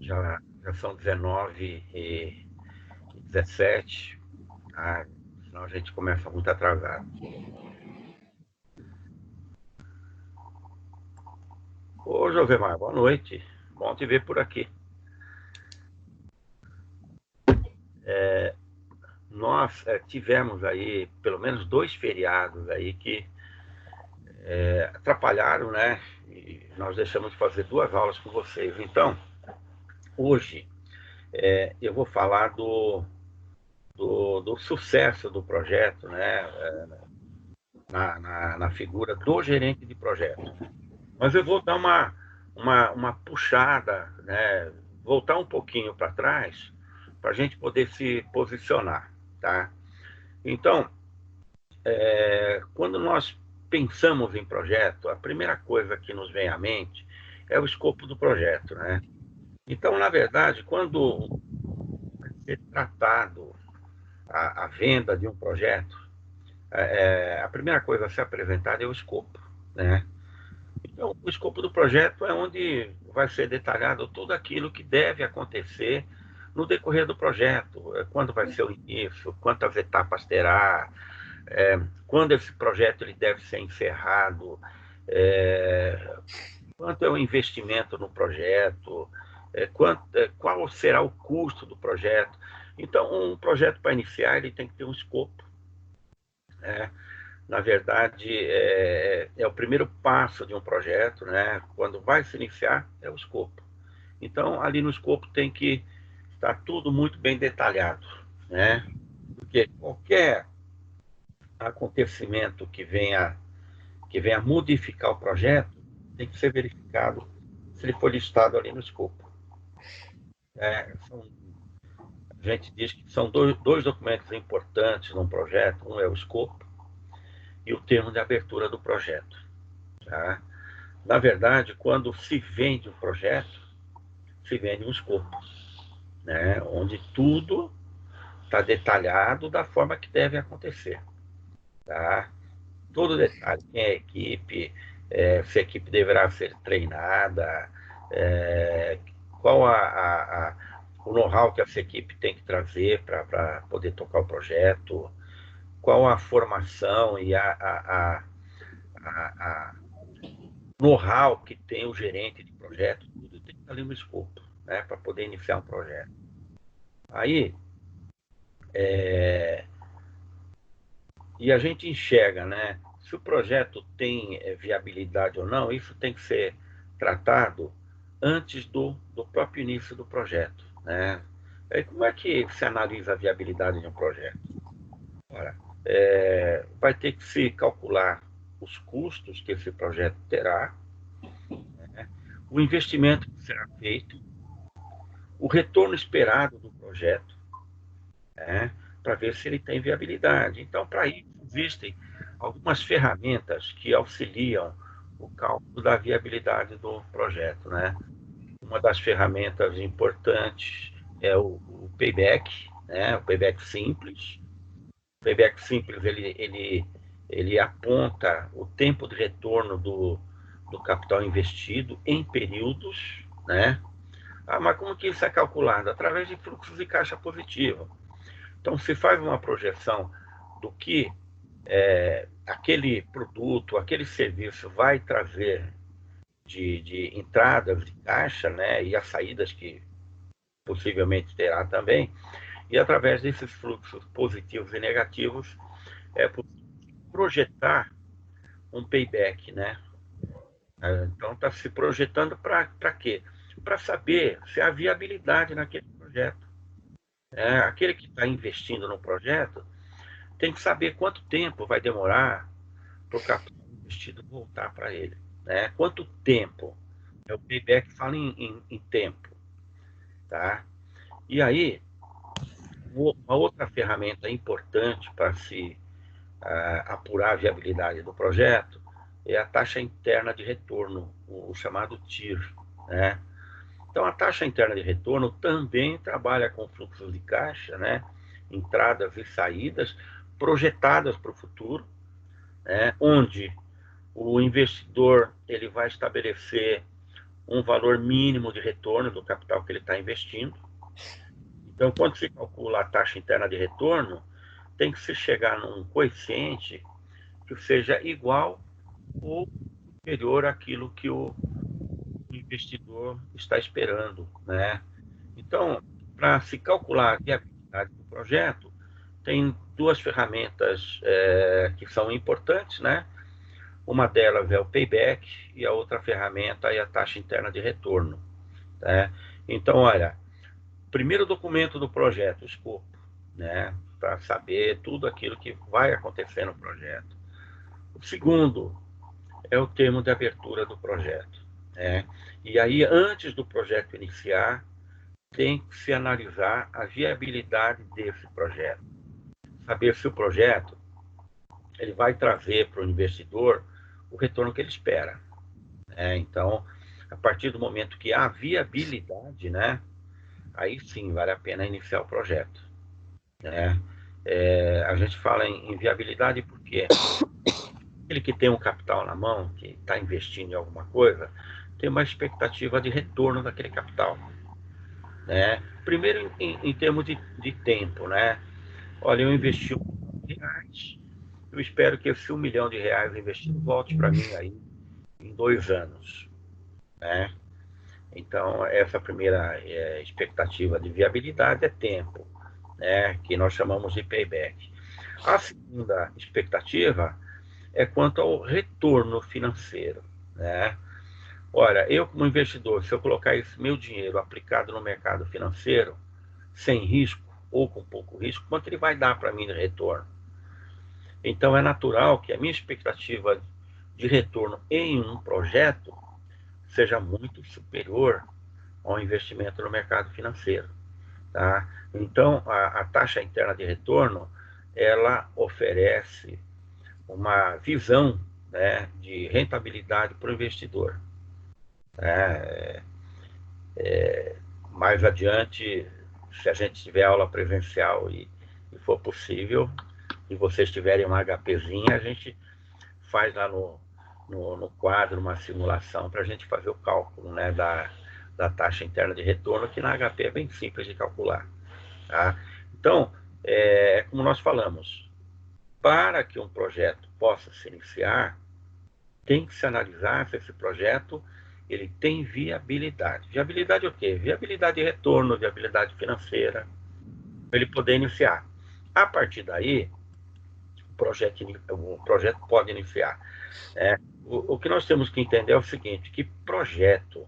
já são 19h17, tá? Senão a gente começa muito atrasado. Ô, Josemar, boa noite. Bom te ver por aqui. Nós tivemos aí pelo menos 2 feriados aí que atrapalharam, né? E nós deixamos de fazer 2 aulas com vocês. Então, hoje eu vou falar do sucesso do projeto, né? Na figura do gerente de projeto. Mas eu vou dar uma puxada, né? Voltar um pouquinho para trás para a gente poder se posicionar, tá? Então, quando nós pensamos em projeto, a primeira coisa que nos vem à mente é o escopo do projeto, né? Então, na verdade, quando vai ser tratado a venda de um projeto, a primeira coisa a ser apresentada é o escopo, né? Então, o escopo do projeto é onde vai ser detalhado tudo aquilo que deve acontecer no decorrer do projeto, quando vai ser o início, quantas etapas terá, quando esse projeto ele deve ser encerrado, quanto é o investimento no projeto, qual será o custo do projeto. Então, um projeto para iniciar ele tem que ter um escopo, né? Na verdade, é o primeiro passo de um projeto, né? Quando vai se iniciar, é o escopo. Então, ali no escopo tem que estar tudo muito bem detalhado, né? Porque qualquer acontecimento que venha modificar o projeto tem que ser verificado se ele for listado ali no escopo. A gente diz que são dois documentos importantes num projeto: um é o escopo e o termo de abertura do projeto. Tá? Na verdade, quando se vende um projeto, se vende um escopo, né? Onde tudo está detalhado da forma que deve acontecer. Tá? Todo detalhe: quem é a equipe, se a equipe deverá ser treinada, qual o know-how que essa equipe tem que trazer para poder tocar o projeto, qual a formação e a know-how que tem o gerente de projeto, tudo tem que estar ali no escopo, né, para poder iniciar um projeto. Aí, e a gente enxerga, né, se o projeto tem viabilidade ou não, isso tem que ser tratado antes do próprio início do projeto, né? Aí, como é que se analisa a viabilidade de um projeto? Ora, vai ter que se calcular os custos que esse projeto terá, né, o investimento que será feito, o retorno esperado do projeto, né, para ver se ele tem viabilidade. Então, para isso, existem algumas ferramentas que auxiliam o cálculo da viabilidade do projeto, né? Uma das ferramentas importantes é o payback, né? O payback simples. O payback simples ele aponta o tempo de retorno do capital investido em períodos, né? Ah, mas como que isso é calculado? Através de fluxos de caixa positiva. Então, se faz uma projeção do que aquele produto, aquele serviço vai trazer de entradas de caixa, né, e as saídas que possivelmente terá também, e através desses fluxos positivos e negativos, é possível projetar um payback, né? Então, está se projetando para quê? Para saber se há viabilidade naquele projeto. Aquele que está investindo no projeto tem que saber quanto tempo vai demorar para o capital investido voltar para ele, né? Quanto tempo? O payback fala em tempo, tá? E aí, uma outra ferramenta importante para se apurar a viabilidade do projeto é a taxa interna de retorno, o chamado TIR, né? Então, a taxa interna de retorno também trabalha com fluxos de caixa, né? Entradas e saídas projetadas para o futuro, né? Onde o investidor ele vai estabelecer um valor mínimo de retorno do capital que ele está investindo. Então, quando se calcula a taxa interna de retorno, tem que se chegar num coeficiente que seja igual ou superior àquilo que o investidor está esperando, né? Então, para se calcular a viabilidade do projeto, tem duas ferramentas que são importantes, né? Uma delas é o payback e a outra ferramenta é a taxa interna de retorno, né? Então, olha, primeiro documento do projeto, o escopo, né? Para saber tudo aquilo que vai acontecer no projeto. O segundo é o termo de abertura do projeto, né? E aí, antes do projeto iniciar, tem que se analisar a viabilidade desse projeto. Saber se o projeto ele vai trazer para o investidor o retorno que ele espera, né? Então, a partir do momento que há viabilidade, né, aí sim vale a pena iniciar o projeto, né? A gente fala em viabilidade porque aquele que tem um capital na mão, que está investindo em alguma coisa, tem uma expectativa de retorno daquele capital, né? Primeiro em termos de tempo, né? Olha, eu investi R$ 1 milhão, eu espero que esse R$ 1 milhão investido volte para mim aí em 2 anos, né? Então, essa primeira expectativa de viabilidade é tempo, né? Que nós chamamos de payback. A segunda expectativa é quanto ao retorno financeiro, né? Olha, eu como investidor, se eu colocar esse meu dinheiro aplicado no mercado financeiro, sem risco ou com pouco risco, quanto ele vai dar para mim de retorno? Então é natural que a minha expectativa de retorno em um projeto seja muito superior ao investimento no mercado financeiro, tá? Então a taxa interna de retorno ela oferece uma visão, né, de rentabilidade para o investidor. É, mais adiante, se a gente tiver aula presencial e for possível, e vocês tiverem uma HPzinha, a gente faz lá no quadro uma simulação para a gente fazer o cálculo, né, da taxa interna de retorno, que na HP é bem simples de calcular. Tá? Então, como nós falamos, para que um projeto possa se iniciar, tem que se analisar se esse projeto ele tem viabilidade. Viabilidade o quê? Viabilidade de retorno, viabilidade financeira, para ele poder iniciar. A partir daí, o projeto pode iniciar. O que nós temos que entender é o seguinte, que projeto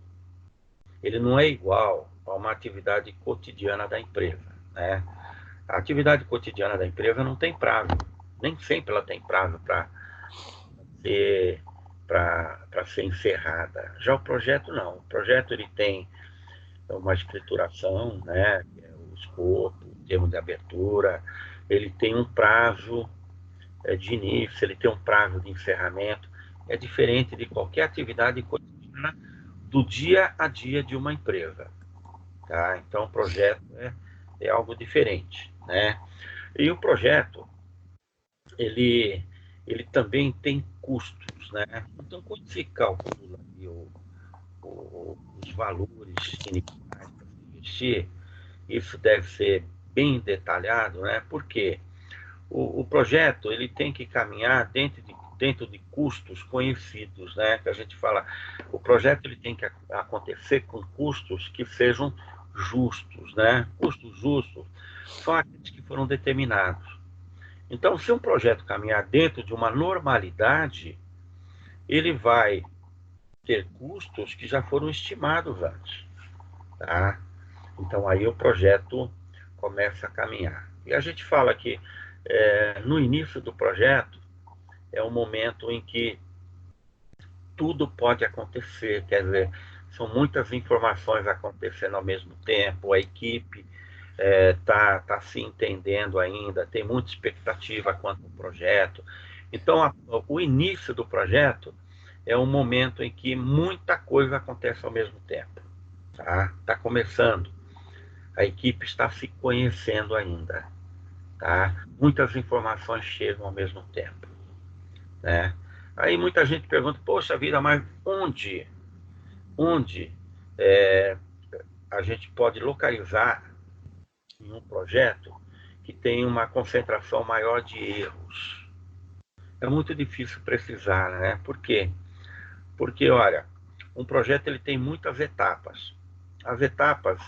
ele não é igual a uma atividade cotidiana da empresa, né? A atividade cotidiana da empresa não tem prazo, nem sempre ela tem prazo ser, para ser encerrada. Já o projeto não. O projeto ele tem uma escrituração, né? O escopo, o termo de abertura, ele tem um prazo de início, ele tem um prazo de encerramento. É diferente de qualquer atividade cotidiana do dia a dia de uma empresa, tá? Então, o projeto é algo diferente, né? E o projeto, ele, ele também tem custos, né? Então, quando se calcula os valores iniciais para se investir, isso deve ser bem detalhado, né? Porque o projeto ele tem que caminhar dentro de custos conhecidos, né? Que a gente fala, o projeto ele tem que acontecer com custos que sejam justos, né? Custos justos são aqueles que foram determinados. Então, se um projeto caminhar dentro de uma normalidade, ele vai ter custos que já foram estimados antes, tá? Então, aí o projeto começa a caminhar. E a gente fala que no início do projeto é um momento em que tudo pode acontecer, quer dizer, são muitas informações acontecendo ao mesmo tempo, a equipe tá se entendendo ainda, tem muita expectativa quanto ao projeto. Então, o início do projeto é um momento em que muita coisa acontece ao mesmo tempo. Tá começando, a equipe está se conhecendo ainda, tá? Muitas informações chegam ao mesmo tempo, né? Aí muita gente pergunta, poxa vida, mas onde onde é, a gente pode localizar em um projeto que tem uma concentração maior de erros. É muito difícil precisar, né? Por quê? Porque, olha, um projeto ele tem muitas etapas. As etapas,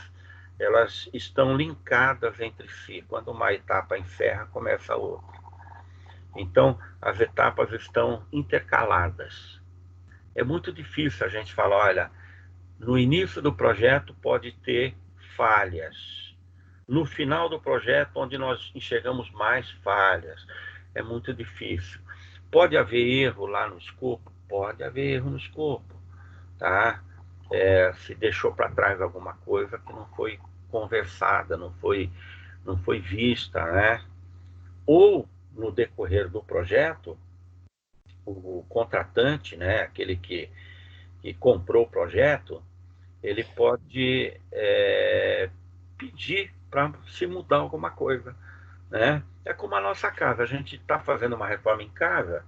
elas estão linkadas entre si. Quando uma etapa encerra, começa a outra. Então, as etapas estão intercaladas. É muito difícil a gente falar, olha, no início do projeto pode ter falhas. No final do projeto, onde nós enxergamos mais falhas, é muito difícil. Pode haver erro lá no escopo? Pode haver erro no escopo, tá? Se deixou para trás alguma coisa que não foi conversada, não foi vista, né? Ou no decorrer do projeto, o contratante, né, aquele que comprou o projeto, ele pode pedir para se mudar alguma coisa, né? É como a nossa casa, a gente está fazendo uma reforma em casa,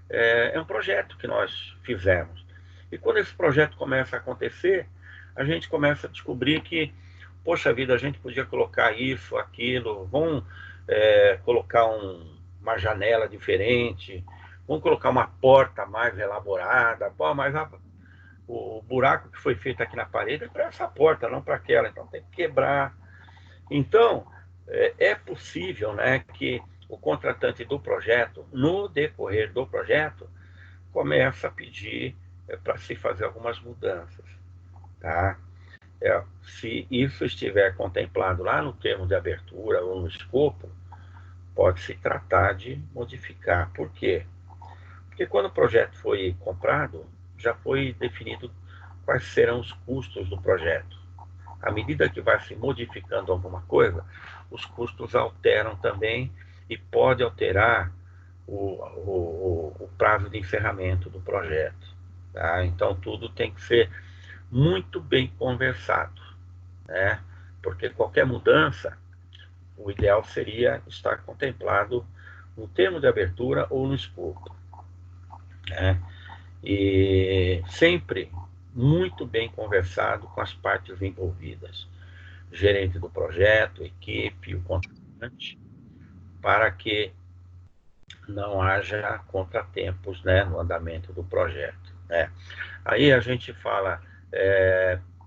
é um projeto que nós fizemos. E quando esse projeto começa a acontecer, a gente começa a descobrir que, poxa vida, a gente podia colocar isso, aquilo, vamos colocar uma janela diferente, vamos colocar uma porta mais elaborada, pô, mas o buraco que foi feito aqui na parede é para essa porta, não para aquela, então tem que quebrar. Então, é possível, né, que o contratante do projeto, no decorrer do projeto, começa a pedir para se fazer algumas mudanças, tá? Se isso estiver contemplado lá no termo de abertura ou no escopo, pode se tratar de modificar. Por quê? Porque quando o projeto foi comprado, já foi definido quais serão os custos do projeto. À medida que vai se modificando alguma coisa, os custos alteram também e pode alterar o prazo de encerramento do projeto. Tá? Então, tudo tem que ser muito bem conversado, né? Porque qualquer mudança, o ideal seria estar contemplado no termo de abertura ou no escopo, né? E sempre muito bem conversado com as partes envolvidas, gerente do projeto, equipe, o contratante, para que não haja contratempos, né, no andamento do projeto, né? Aí a gente fala,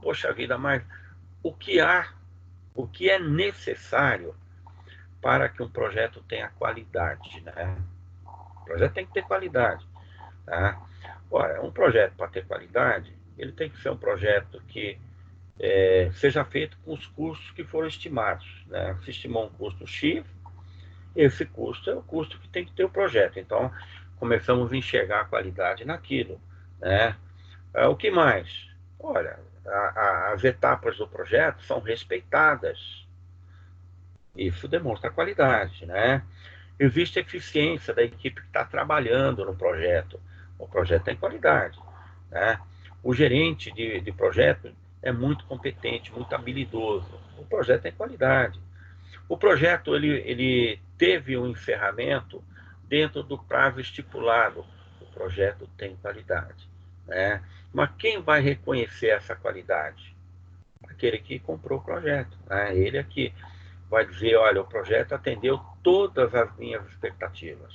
poxa vida, mas o que o que é necessário para que um projeto tenha qualidade, né? O projeto tem que ter qualidade, tá? Ora, um projeto para ter qualidade, ele tem que ser um projeto que seja feito com os custos que foram estimados, né? Se estimou um custo X, esse custo é o custo que tem que ter o projeto. Então, começamos a enxergar a qualidade naquilo, né? O que mais? Olha, as etapas do projeto são respeitadas. Isso demonstra qualidade, né? Existe eficiência da equipe que está trabalhando no projeto. O projeto tem qualidade, né? O gerente de projeto é muito competente, muito habilidoso. O projeto tem qualidade. O projeto ele teve um encerramento dentro do prazo estipulado. O projeto tem qualidade, né? Mas quem vai reconhecer essa qualidade? Aquele que comprou o projeto, né? Ele é que vai dizer, olha, o projeto atendeu todas as minhas expectativas,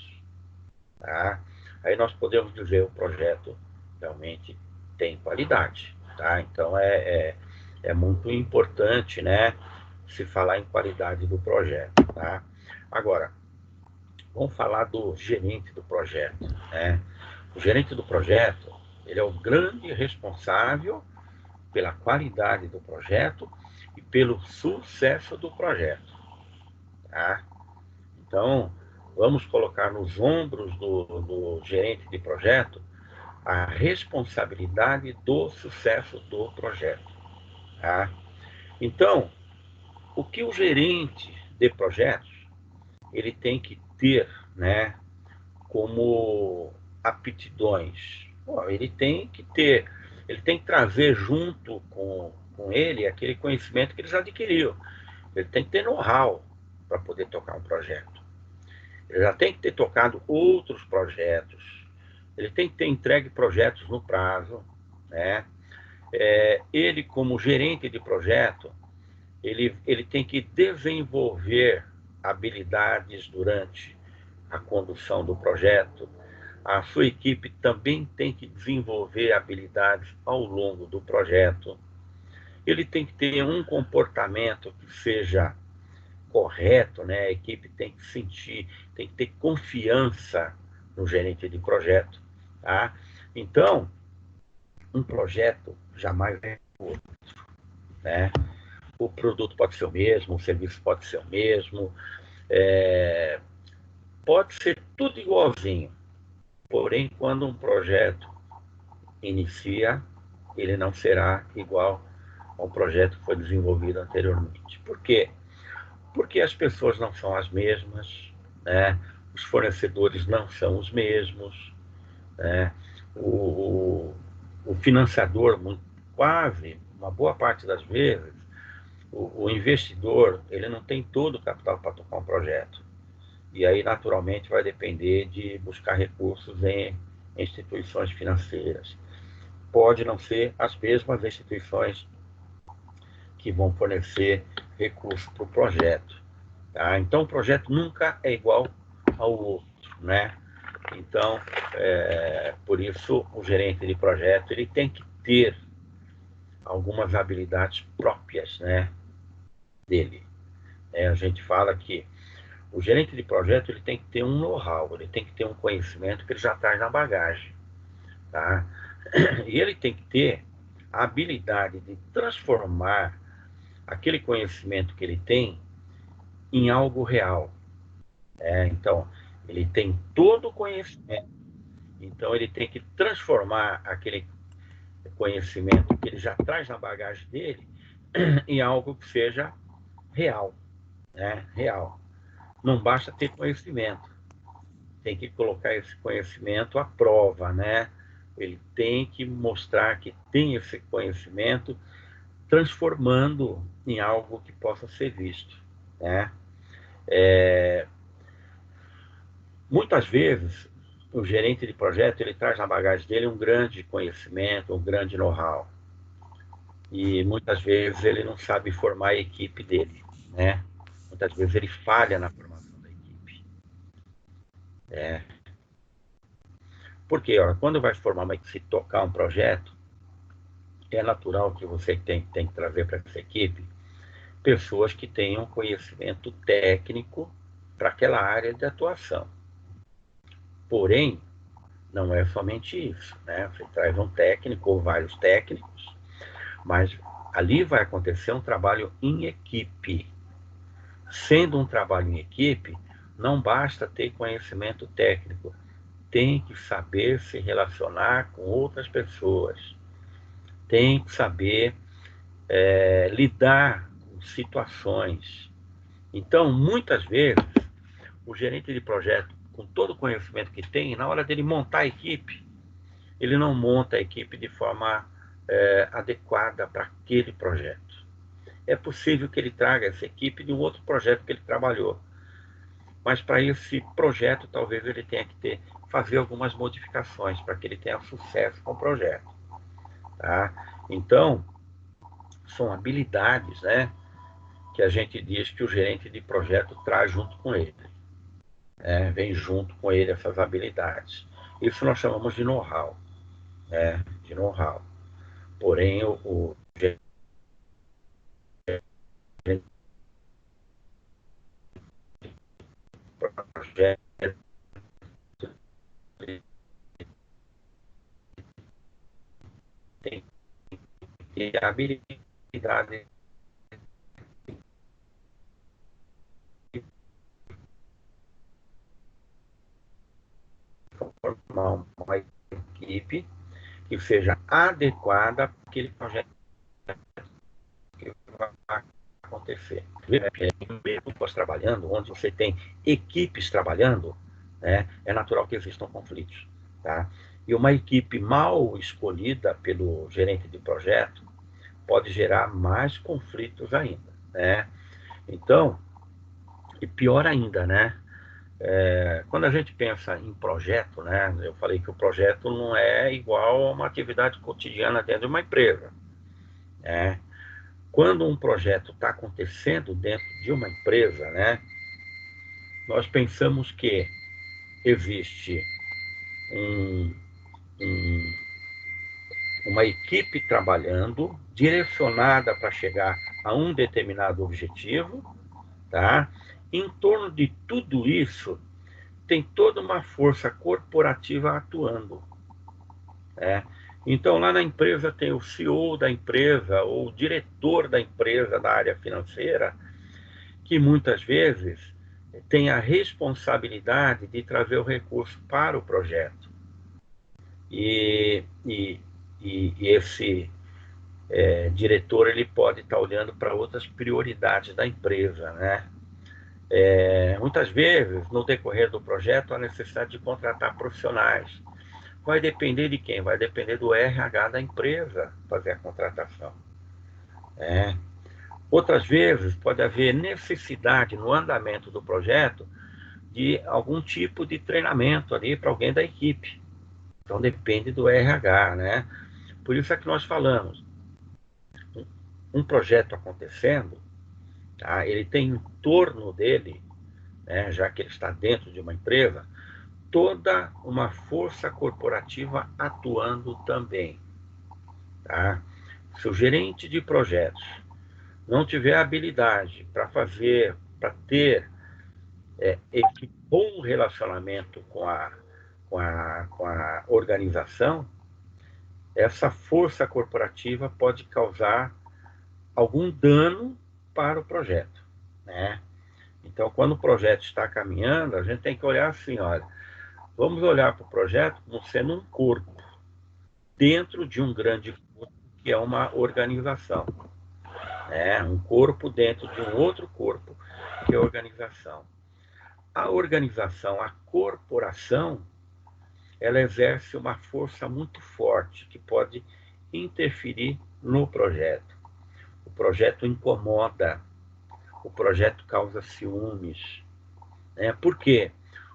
tá? Aí nós podemos dizer o projeto realmente tem qualidade, tá? Então é muito importante, né, se falar em qualidade do projeto, tá? Agora, vamos falar do gerente do projeto, né? O gerente do projeto, ele é o grande responsável pela qualidade do projeto e pelo sucesso do projeto, tá? Então, vamos colocar nos ombros do gerente de projeto a responsabilidade do sucesso do projeto, tá? Então, o que o gerente de projetos ele tem que ter, né, como aptidões? Bom, ele tem que trazer junto com ele aquele conhecimento que ele já adquiriu. Ele tem que ter know-how para poder tocar um projeto. Ele já tem que ter tocado outros projetos. Ele tem que ter entregue projetos no prazo, né? Ele, como gerente de projeto, ele tem que desenvolver habilidades durante a condução do projeto. A sua equipe também tem que desenvolver habilidades ao longo do projeto. Ele tem que ter um comportamento que seja correto, né? A equipe tem que sentir, tem que ter confiança no gerente de projeto, tá? Então, um projeto jamais é outro, né? O produto pode ser o mesmo, o serviço pode ser o mesmo, pode ser tudo igualzinho. Porém, quando um projeto inicia, ele não será igual ao projeto que foi desenvolvido anteriormente. Por quê? Porque as pessoas não são as mesmas, né? Os fornecedores não são os mesmos, né? O financiador, quase, uma boa parte das vezes, o investidor, ele não tem todo o capital para tocar um projeto. E aí, naturalmente, vai depender de buscar recursos em instituições financeiras. Pode não ser as mesmas instituições que vão fornecer recursos para o projeto. Tá? Então, o projeto nunca é igual ao outro, né? Então, por isso, o gerente de projeto ele tem que ter algumas habilidades próprias, né, dele. A gente fala que o gerente de projeto ele tem que ter um know-how, ele tem que ter um conhecimento que ele já traz na bagagem, tá? E ele tem que ter a habilidade de transformar aquele conhecimento que ele tem em algo real. Então, ele tem todo o conhecimento, então ele tem que transformar aquele conhecimento que ele já traz na bagagem dele em algo que seja real, né? Real. Não basta ter conhecimento, tem que colocar esse conhecimento à prova, né? Ele tem que mostrar que tem esse conhecimento, transformando em algo que possa ser visto, né? Muitas vezes, o gerente de projeto ele traz na bagagem dele um grande conhecimento, um grande know-how, e muitas vezes ele não sabe formar a equipe dele, né? Muitas vezes ele falha na formação da equipe. Porque quando vai formar uma equipe, tocar um projeto, é natural que você tem que trazer para essa equipe pessoas que tenham conhecimento técnico para aquela área de atuação. Porém, não é somente isso, né? Você traz um técnico ou vários técnicos, mas ali vai acontecer um trabalho em equipe. Sendo um trabalho em equipe, não basta ter conhecimento técnico, tem que saber se relacionar com outras pessoas, tem que saber lidar com situações. Então, muitas vezes, o gerente de projeto, com todo o conhecimento que tem, na hora dele montar a equipe, ele não monta a equipe de forma adequada para aquele projeto. É possível que ele traga essa equipe de um outro projeto que ele trabalhou, mas para esse projeto talvez ele tenha que fazer algumas modificações para que ele tenha sucesso com o projeto. Tá? Então, são habilidades, né, que a gente diz que o gerente de projeto traz junto com ele. Vem junto com ele essas habilidades. Isso nós chamamos de know-how. De know-how. Porém, o gerente de projeto tem que ter habilidade de formar uma equipe que seja adequada para aquele projeto que vai acontecer. Mesmo nós trabalhando, onde você tem equipes trabalhando, né, é natural que existam conflitos. Tá? E uma equipe mal escolhida pelo gerente de projeto pode gerar mais conflitos ainda. Né? Então, e pior ainda, né? Quando a gente pensa em projeto, né, eu falei que o projeto não é igual a uma atividade cotidiana dentro de uma empresa, né? Quando um projeto está acontecendo dentro de uma empresa, né, nós pensamos que existe um, um, uma equipe trabalhando, direcionada para chegar a um determinado objetivo, tá? Em torno de tudo isso, tem toda uma força corporativa atuando, né? Então, lá na empresa tem o CEO da empresa, ou o diretor da empresa da área financeira, que muitas vezes tem a responsabilidade de trazer o recurso para o projeto. E esse diretor ele pode estar olhando para outras prioridades da empresa, né? Muitas vezes, no decorrer do projeto, há necessidade de contratar profissionais. Vai depender de quem? Vai depender do RH da empresa fazer a contratação, né? Outras vezes, pode haver necessidade no andamento do projeto de algum tipo de treinamento ali para alguém da equipe. Então, depende do RH, né? Por isso é que nós falamos, um projeto acontecendo, tá? Ele tem em torno dele, né, já que ele está dentro de uma empresa, toda uma força corporativa atuando também, tá? Se o gerente de projetos não tiver habilidade para ter esse bom relacionamento com a organização, essa força corporativa pode causar algum dano para o projeto, né? Então, quando o projeto está caminhando, a gente tem que olhar assim, olha, vamos olhar para o projeto como sendo um corpo dentro de um grande corpo que é uma organização, né? Um corpo dentro de um outro corpo que é a organização. A organização, a corporação, ela exerce uma força muito forte que pode interferir no projeto. O projeto incomoda, o projeto causa ciúmes, né? Por quê?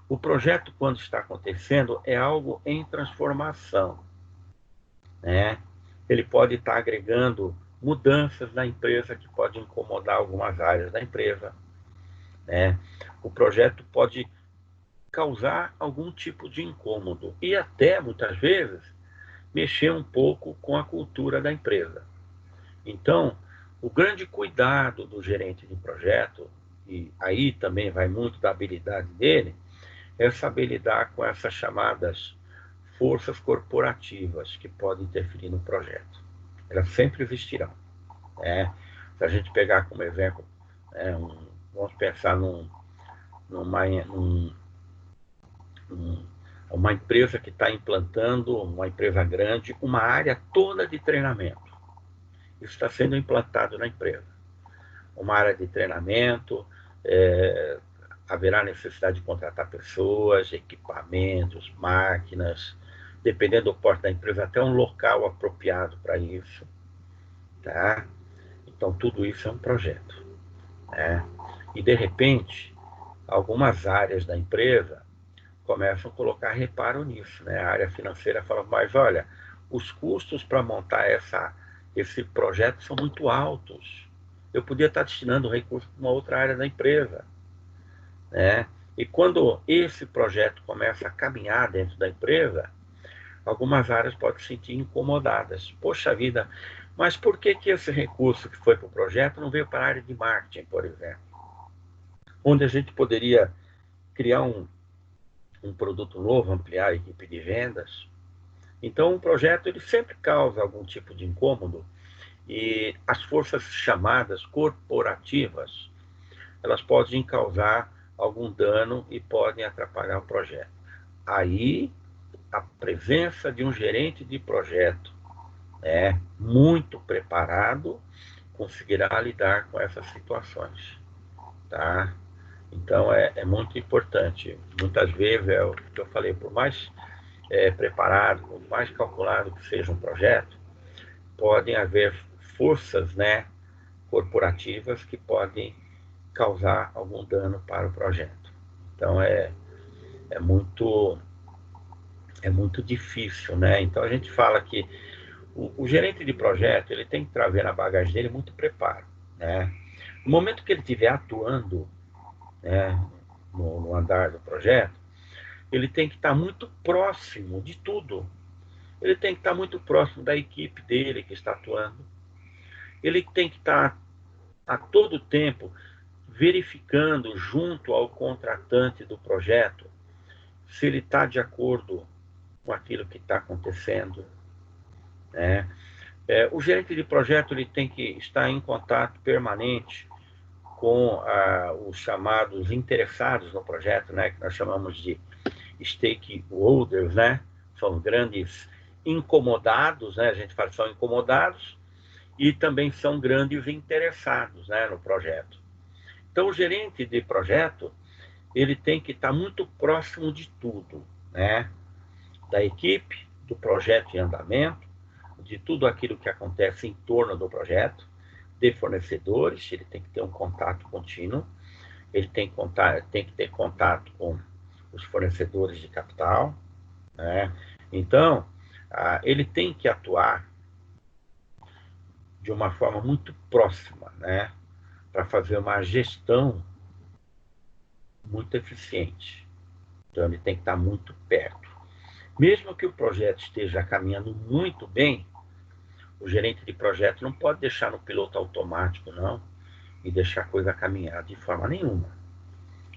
O projeto, quando está acontecendo, é algo em transformação, né? Ele pode estar agregando mudanças na empresa que pode incomodar algumas áreas da empresa, né? O projeto pode causar algum tipo de incômodo e até, muitas vezes, mexer um pouco com a cultura da empresa. Então, o grande cuidado do gerente de projeto, e aí também vai muito da habilidade dele, é saber lidar com essas chamadas forças corporativas que podem interferir no projeto. Elas sempre existirão, né? Se a gente pegar como exemplo, vamos pensar numa, num, uma empresa que está implantando, uma empresa grande, uma área toda de treinamento. Isso está sendo implantado na empresa. Uma área de treinamento, haverá necessidade de contratar pessoas, equipamentos, máquinas, dependendo do porte da empresa, até um local apropriado para isso, tá? Então, tudo isso é um projeto, né? E, de repente, algumas áreas da empresa começam a colocar reparo nisso, né? A área financeira fala, mas olha, os custos para montar esse projeto são muito altos. Eu podia estar destinando o recurso para uma outra área da empresa, né? E quando esse projeto começa a caminhar dentro da empresa, algumas áreas podem se sentir incomodadas. Poxa vida, mas por que esse recurso que foi para o projeto não veio para a área de marketing, por exemplo? Onde a gente poderia criar um produto novo, ampliar a equipe de vendas. Então, um projeto ele sempre causa algum tipo de incômodo e as forças chamadas corporativas, elas podem causar algum dano e podem atrapalhar o projeto. Aí, a presença de um gerente de projeto muito preparado conseguirá lidar com essas situações, tá? Então, é muito importante. Muitas vezes, é o que eu falei, por mais preparado, por mais calculado que seja um projeto, podem haver forças, né, corporativas que podem causar algum dano para o projeto. Então é muito é muito difícil, né? Então a gente fala que o gerente de projeto ele tem que trazer na bagagem dele muito preparo, né? No momento que ele estiver atuando, né, no andar do projeto, ele tem que estar muito próximo de tudo. Ele tem que estar muito próximo da equipe dele que está atuando. Ele tem que estar a todo tempo verificando junto ao contratante do projeto se ele está de acordo com aquilo que está acontecendo, né? O gerente de projeto ele tem que estar em contato permanente com os chamados interessados no projeto, né, que nós chamamos de stakeholders, né? São grandes incomodados, né? A gente fala que são incomodados e também são grandes interessados, né, no projeto. Então, o gerente de projeto ele tem que estar muito próximo de tudo, né? Da equipe, do projeto em andamento, de tudo aquilo que acontece em torno do projeto, de fornecedores, ele tem que ter um contato contínuo, ele tem que ter contato com os fornecedores de capital, né? Então, ele tem que atuar de uma forma muito próxima, né? Para fazer uma gestão muito eficiente. Então, ele tem que estar muito perto. Mesmo que o projeto esteja caminhando muito bem, o gerente de projeto não pode deixar no piloto automático, não, e deixar a coisa caminhar de forma nenhuma.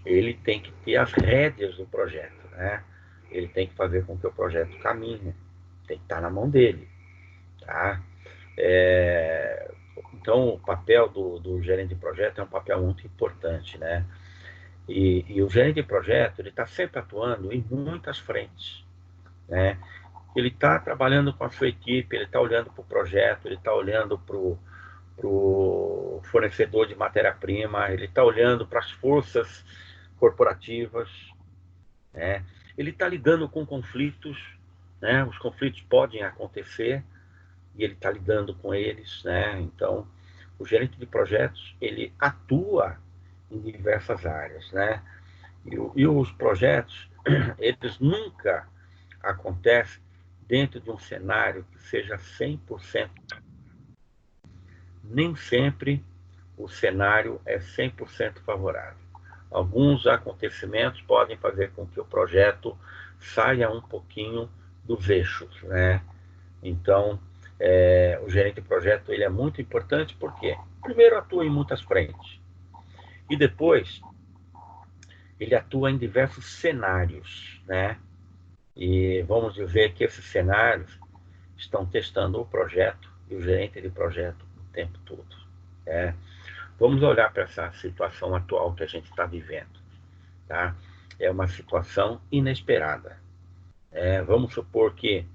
Ele tem que ter as rédeas do projeto, né? Ele tem que fazer com que o projeto caminhe, tem que estar na mão dele, tá? Então, o papel do gerente de projeto é um papel muito importante, né? E o gerente de projeto, ele está sempre atuando em muitas frentes, né? Ele está trabalhando com a sua equipe, ele está olhando para o projeto, ele está olhando para o fornecedor de matéria-prima, ele está olhando para as forças corporativas, né? Ele está lidando com conflitos, né? Os conflitos podem acontecer e ele está lidando com eles, né? Então, o gerente de projetos ele atua em diversas áreas, né? E os projetos eles nunca acontecem dentro de um cenário que seja 100%. Nem sempre o cenário é 100% favorável. Alguns acontecimentos podem fazer com que o projeto saia um pouquinho dos eixos, né? Então, o gerente de projeto ele é muito importante porque, primeiro, atua em muitas frentes e depois ele atua em diversos cenários, né? E vamos dizer que esses cenários estão testando o projeto e o gerente de projeto o tempo todo, né? Vamos olhar para essa situação atual que a gente está vivendo, tá? É uma situação inesperada. Vamos supor que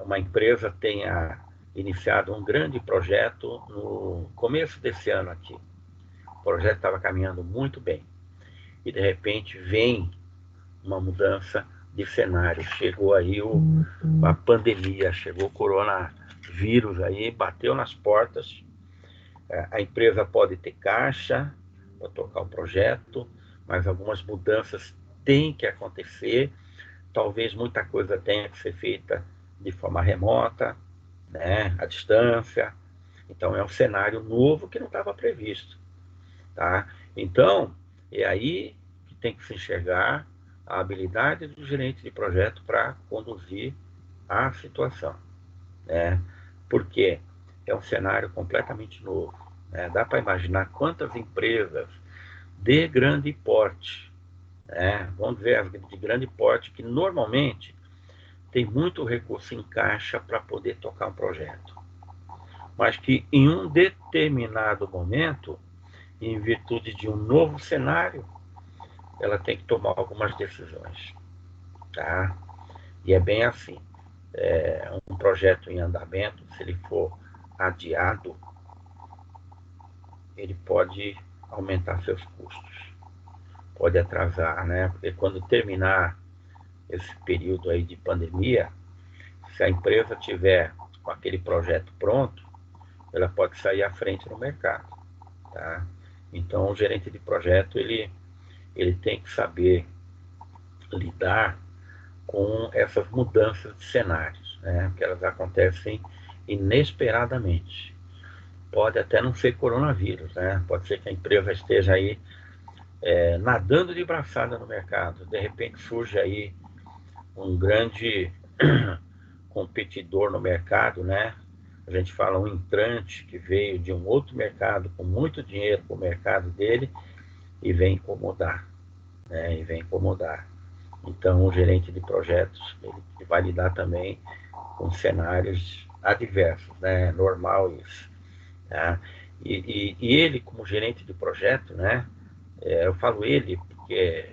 uma empresa tenha iniciado um grande projeto no começo desse ano aqui. O projeto estava caminhando muito bem. E, de repente, vem uma mudança de cenário. Chegou aí a pandemia, chegou o coronavírus aí, bateu nas portas. A empresa pode ter caixa para tocar o projeto, mas algumas mudanças têm que acontecer. Talvez muita coisa tenha que ser feita de forma remota, né, à distância. Então, é um cenário novo que não estava previsto, tá? Então, é aí que tem que se enxergar a habilidade do gerente de projeto para conduzir a situação, né? Porque é um cenário completamente novo, né? Dá para imaginar quantas empresas de grande porte, né? Vamos dizer, as de grande porte que normalmente tem muito recurso em caixa para poder tocar um projeto, mas que em um determinado momento, em virtude de um novo cenário, ela tem que tomar algumas decisões, tá? E é bem assim, um projeto em andamento, se ele for adiado, ele pode aumentar seus custos, pode atrasar, né? Porque quando terminar esse período aí de pandemia, se a empresa tiver com aquele projeto pronto, ela pode sair à frente no mercado, tá? Então, o gerente de projeto, ele tem que saber lidar com essas mudanças de cenários, né? Que elas acontecem inesperadamente. Pode até não ser coronavírus, né? Pode ser que a empresa esteja aí nadando de braçada no mercado. De repente surge aí um grande competidor no mercado, né? A gente fala um entrante que veio de um outro mercado com muito dinheiro para o mercado dele e vem incomodar, né? E vem incomodar. Então, o gerente de projetos ele vai lidar também com cenários adversos, né? Normal isso. Tá? E ele, como gerente de projeto, né? Eu falo ele porque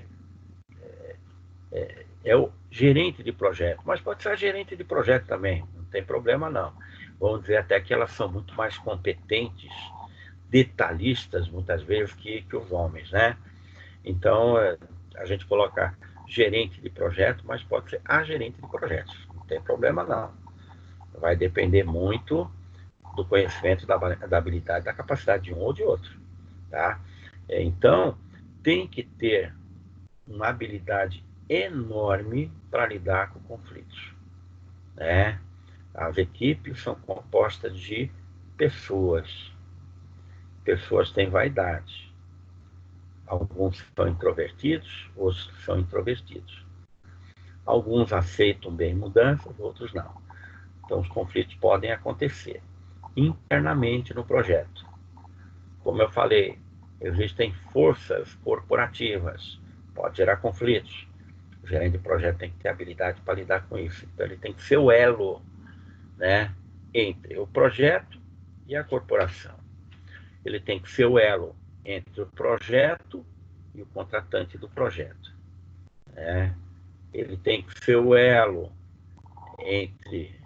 é o gerente de projeto, mas pode ser a gerente de projeto também, não tem problema não. Vamos dizer até que elas são muito mais competentes, detalhistas, muitas vezes, que os homens, né? Então, a gente coloca gerente de projeto, mas pode ser a gerente de projetos, não tem problema não. Vai depender muito do conhecimento, da habilidade, da capacidade de um ou de outro, tá? Então, tem que ter uma habilidade enorme para lidar com conflitos, né? As equipes são compostas de pessoas. Pessoas têm vaidade. Alguns são introvertidos, outros são introvertidos. Alguns aceitam bem mudanças, outros não. Então, os conflitos podem acontecer internamente no projeto. Como eu falei, existem forças corporativas, pode gerar conflitos. O gerente de projeto tem que ter habilidade para lidar com isso. Então, ele tem que ser o elo, né, entre o projeto e a corporação. Ele tem que ser o elo entre o projeto e o contratante do projeto, né? Ele tem que ser o elo entre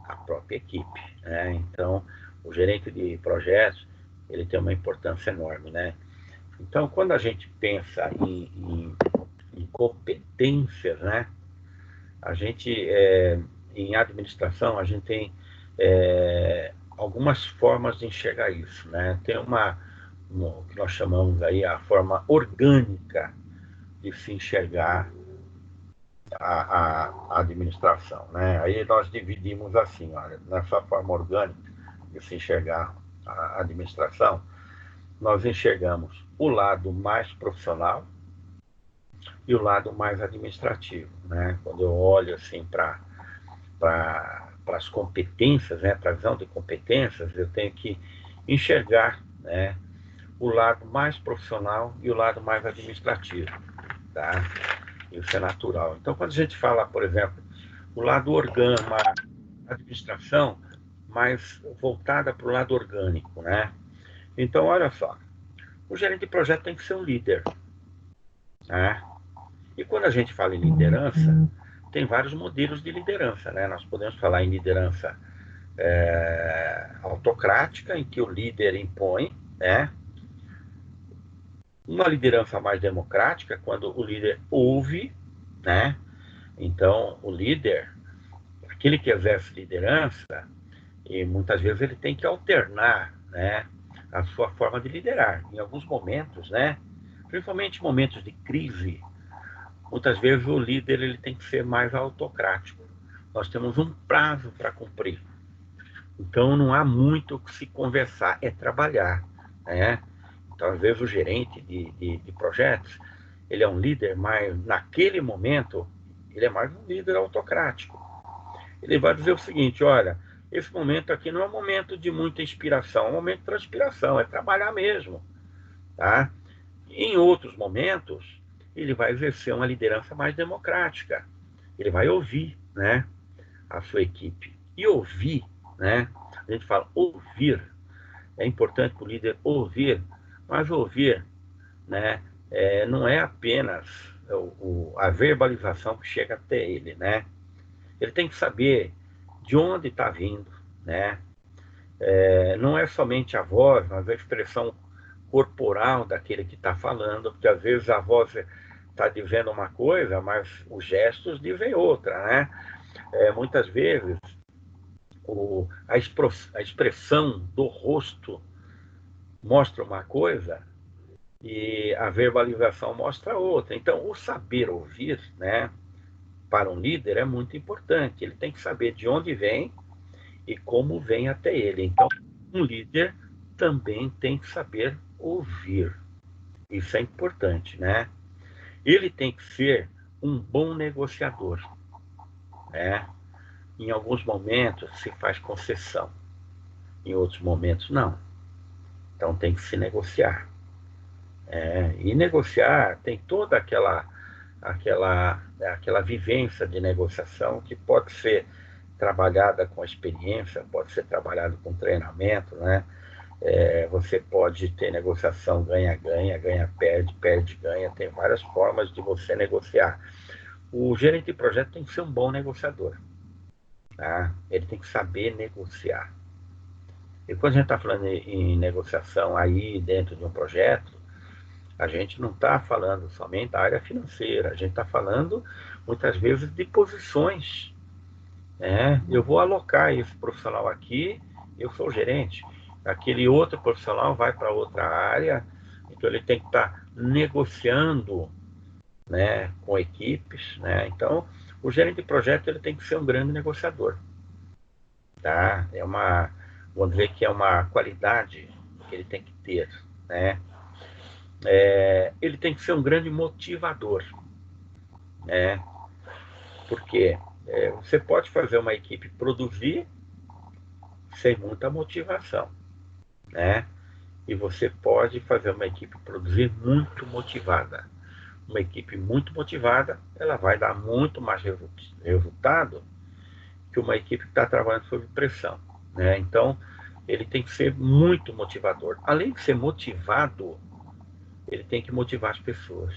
a própria equipe, né? Então, o gerente de projetos ele tem uma importância enorme, né? Então, quando a gente pensa em competências, né? A gente, em administração, a gente tem algumas formas de enxergar isso, né? Tem uma que nós chamamos aí a forma orgânica de se enxergar a administração, né? Aí nós dividimos assim, olha, nessa forma orgânica de se enxergar a administração, nós enxergamos o lado mais profissional e o lado mais administrativo, né? Quando eu olho assim para as competências, né, para a visão de competências, eu tenho que enxergar, né, o lado mais profissional e o lado mais administrativo, tá? Isso é natural. Então, quando a gente fala, por exemplo, o lado orgânico, uma administração mais voltada para o lado orgânico, né? Então, olha só, o gerente de projeto tem que ser um líder, né? E quando a gente fala em liderança, tem vários modelos de liderança, né? Nós podemos falar em liderança autocrática, em que o líder impõe, né? Uma liderança mais democrática, quando o líder ouve, né? Então, o líder, aquele que exerce liderança, e muitas vezes ele tem que alternar, né, a sua forma de liderar. Em alguns momentos, né, principalmente momentos de crise, muitas vezes o líder ele tem que ser mais autocrático. Nós temos um prazo para cumprir. Então não há muito o que se conversar, é trabalhar, né? Então, às vezes, o gerente de projetos, ele é um líder, mas naquele momento, ele é mais um líder autocrático. Ele vai dizer o seguinte, olha, esse momento aqui não é um momento de muita inspiração, é um momento de transpiração, é trabalhar mesmo, tá? Em outros momentos, ele vai exercer uma liderança mais democrática. Ele vai ouvir, né, a sua equipe. E ouvir, né? A gente fala ouvir. É importante para o líder ouvir, mas ouvir, né, não é apenas a verbalização que chega até ele, né? Ele tem que saber de onde está vindo, né? Não é somente a voz, mas a expressão corporal daquele que está falando, porque às vezes a voz está dizendo uma coisa, mas os gestos dizem outra, né? Muitas vezes a expressão do rosto mostra uma coisa e a verbalização mostra outra. Então, o saber ouvir, né, para um líder é muito importante. Ele tem que saber de onde vem e como vem até ele. Então, um líder também tem que saber ouvir. Isso é importante, né? Ele tem que ser um bom negociador, né? Em alguns momentos se faz concessão, em outros momentos não. Então tem que se negociar. E negociar tem toda aquela vivência de negociação que pode ser trabalhada com experiência, pode ser trabalhada com treinamento, né? Você pode ter negociação ganha-ganha, ganha-perde, perde-ganha, tem várias formas de você negociar. O gerente de projeto tem que ser um bom negociador, tá? Ele tem que saber negociar. E quando a gente está falando em negociação aí dentro de um projeto, a gente não está falando somente da área financeira, a gente está falando muitas vezes de posições, né? Eu vou alocar esse profissional aqui, eu sou o gerente, aquele outro profissional vai para outra área, então ele tem que estar negociando, né, com equipes, né? Então, o gerente de projeto ele tem que ser um grande negociador, tá? Vamos dizer que é uma qualidade que ele tem que ter, né? Ele tem que ser um grande motivador, né? Porque você pode fazer uma equipe produzir sem muita motivação, né? E você pode fazer uma equipe produzir muito motivada. Uma equipe muito motivada, ela vai dar muito mais resultado que uma equipe que está trabalhando sob pressão, né? Então, ele tem que ser muito motivador. Além de ser motivado, ele tem que motivar as pessoas,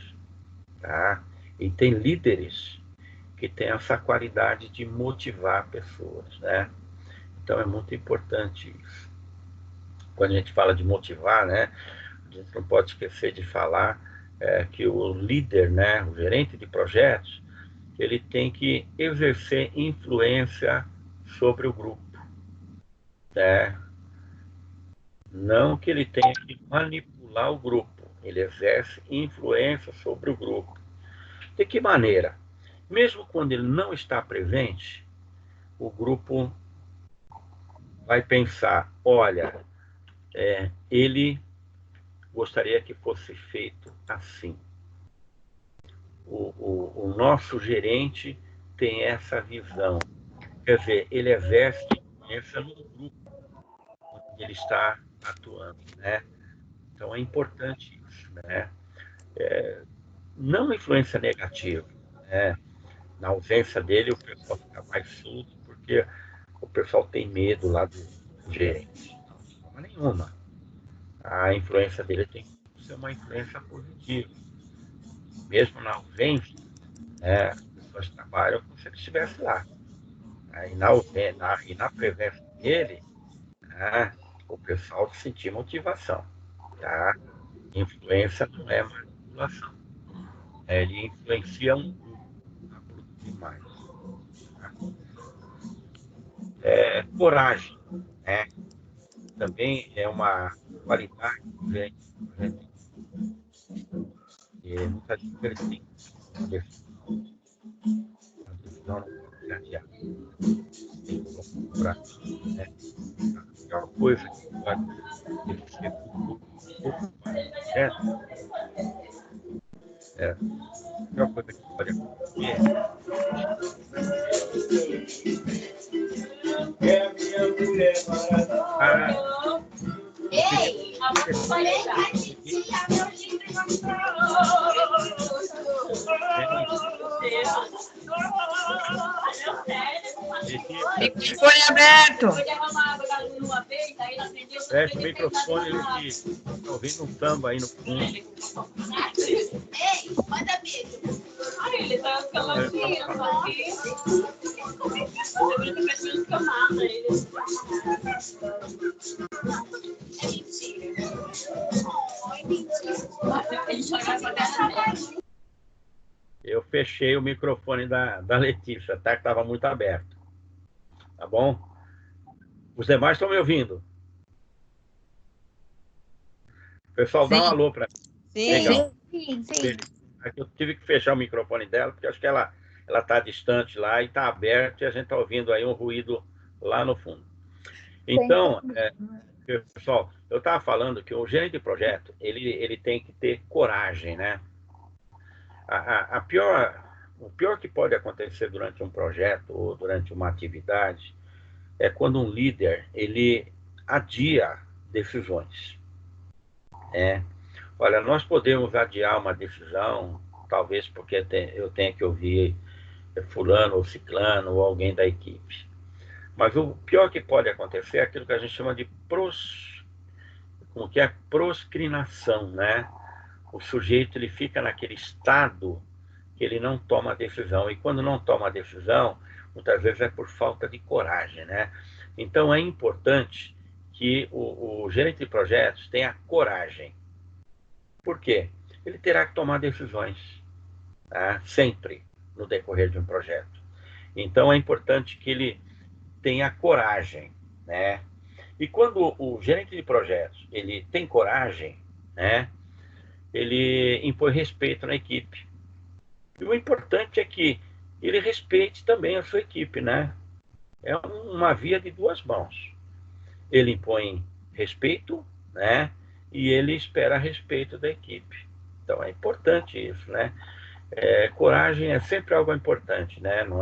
tá? E tem líderes que têm essa qualidade de motivar pessoas, né? Então, é muito importante isso. Quando a gente fala de motivar, né? A gente não pode esquecer de falar que o líder, né? O gerente de projetos, ele tem que exercer influência sobre o grupo, né? Não que ele tenha que manipular o grupo, ele exerce influência sobre o grupo. De que maneira? Mesmo quando ele não está presente, o grupo vai pensar: olha, ele gostaria que fosse feito assim. O nosso gerente tem essa visão. Quer dizer, ele exerce influência no grupo onde ele está atuando, né? Então é importante isso, né? Não influência negativa, né? Na ausência dele, o pessoal fica mais solto porque o pessoal tem medo lá do gerente. Não, de forma nenhuma. A influência dele tem que ser uma influência positiva. Mesmo na ausência, né, as pessoas trabalham como se ele estivesse lá. E na presença dele, né, o pessoal sentir motivação. Tá? Influência não é manipulação. Ele influencia um grupo a produzir mais. Tá? Coragem, né? Também é uma qualidade do gerente. Muitas vezes ele tem que tomar uma decisão. A decisão não pode ser adiada. Tem que colocar no braço, né? A pior coisa que pode acontecer para o grupo ou para o projeto, a pior coisa que pode acontecer é Ei, falei que a titia, meu livro Microfone aberto. fecha o microfone, Letícia. Está ouvindo um samba aí no fundo. Ei, manda beijo. Ai, ele tá caladinho aqui. É mentira. Ai, mentira. Eu fechei o microfone da Letícia, tá? Que estava muito aberto. Tá bom? Os demais estão me ouvindo? Pessoal, dá um Sim, alô para mim. Legal. Sim. Aqui eu tive que fechar o microfone dela, porque acho que ela está distante lá e está aberto, e a gente está ouvindo aí um ruído lá no fundo. Então, pessoal, eu estava falando que o gerente de projeto, ele tem que ter coragem, né? O pior que pode acontecer durante um projeto ou durante uma atividade é quando um líder, ele adia decisões. Olha, nós podemos adiar uma decisão, talvez porque eu tenha que ouvir fulano ou ciclano ou alguém da equipe. Mas o pior que pode acontecer é aquilo que a gente chama de como que é proscrinação, né? O sujeito ele fica naquele estado que ele não toma decisão. E quando não toma decisão, muitas vezes é por falta de coragem, né? Então é importante que o gerente de projetos tenha coragem. Por quê? Ele terá que tomar decisões, tá? Sempre no decorrer de um projeto. Então é importante que ele tenha coragem, né? E quando o gerente de projetos ele tem coragem, né? Ele impõe respeito na equipe. E o importante é que ele respeite também a sua equipe, né? É uma via de duas mãos. Ele impõe respeito, né? E ele espera respeito da equipe. Então é importante isso, né? Coragem é sempre algo importante, né? Não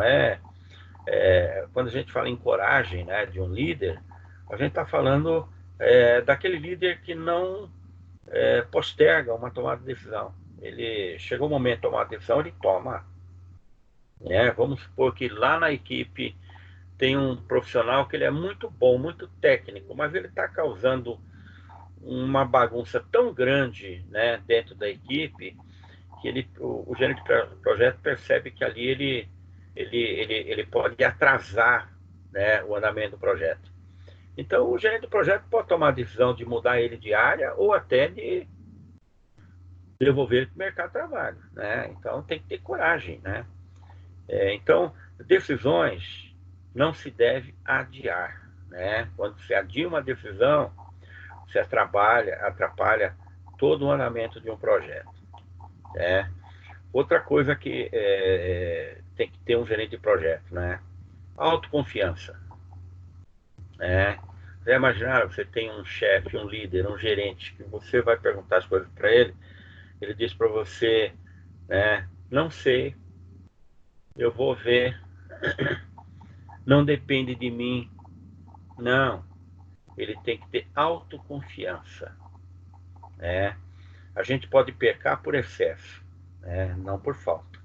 quando a gente fala em coragem, né, de um líder, a gente está falando daquele líder que não posterga uma tomada de decisão. Ele chegou o momento de tomar a decisão, ele toma. Vamos supor que lá na equipe tem um profissional que ele é muito bom, muito técnico, mas ele está causando uma bagunça tão grande, né, dentro da equipe que o gerente de projeto percebe que ali ele pode atrasar, né, o andamento do projeto. Então, o gerente do projeto pode tomar a decisão de mudar ele de área ou até de devolver ele para o mercado de trabalho, né? Então, tem que ter coragem, né? Então, decisões não se deve adiar, né? Quando se adia uma decisão, você atrapalha todo o andamento de um projeto, né? Outra coisa que tem que ter um gerente de projeto, né? Autoconfiança, né? Já imaginaram, você tem um chefe, um líder, um gerente, que você vai perguntar as coisas para ele diz para você, né? Não sei, eu vou ver, não depende de mim. Não, ele tem que ter autoconfiança, né? A gente pode pecar por excesso, né? Não por falta.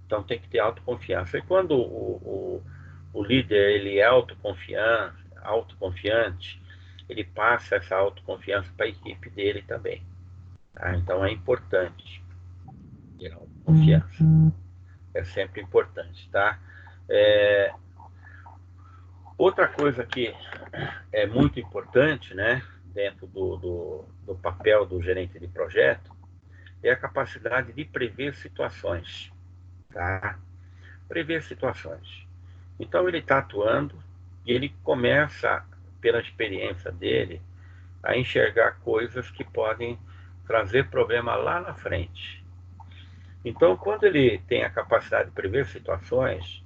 Então tem que ter autoconfiança. E quando o líder ele é autoconfiante, ele passa essa autoconfiança para a equipe dele também. Tá? Então é importante ter autoconfiança. É sempre importante, tá? Outra coisa que é muito importante, né, dentro do papel do gerente de projeto, é a capacidade de prever situações, tá? Prever situações. Então ele está atuando e ele começa, pela experiência dele, a enxergar coisas que podem trazer problema lá na frente. Então, quando ele tem a capacidade de prever situações,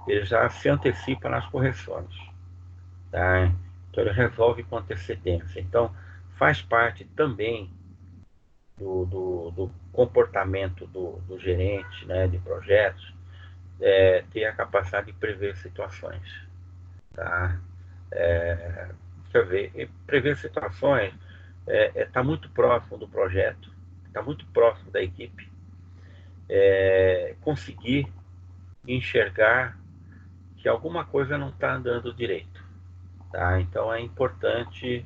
ele já se antecipa nas correções, tá? Então, ele resolve com antecedência. Então, faz parte também do comportamento do gerente, né, de projetos, ter a capacidade de prever situações, tá? Quer ver, prever situações está muito próximo do projeto, está muito próximo da equipe, conseguir enxergar que alguma coisa não está andando direito, tá? Então é importante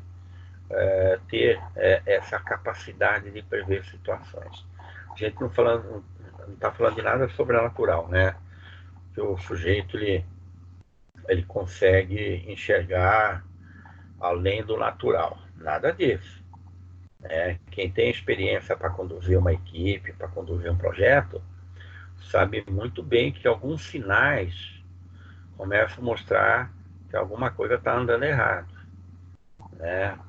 ter essa capacidade de prever situações. A gente não está falando de nada sobrenatural, né? Que o sujeito ele consegue enxergar além do natural, nada disso. Quem tem experiência para conduzir uma equipe, para conduzir um projeto, sabe muito bem que alguns sinais começam a mostrar que alguma coisa está andando errado, né?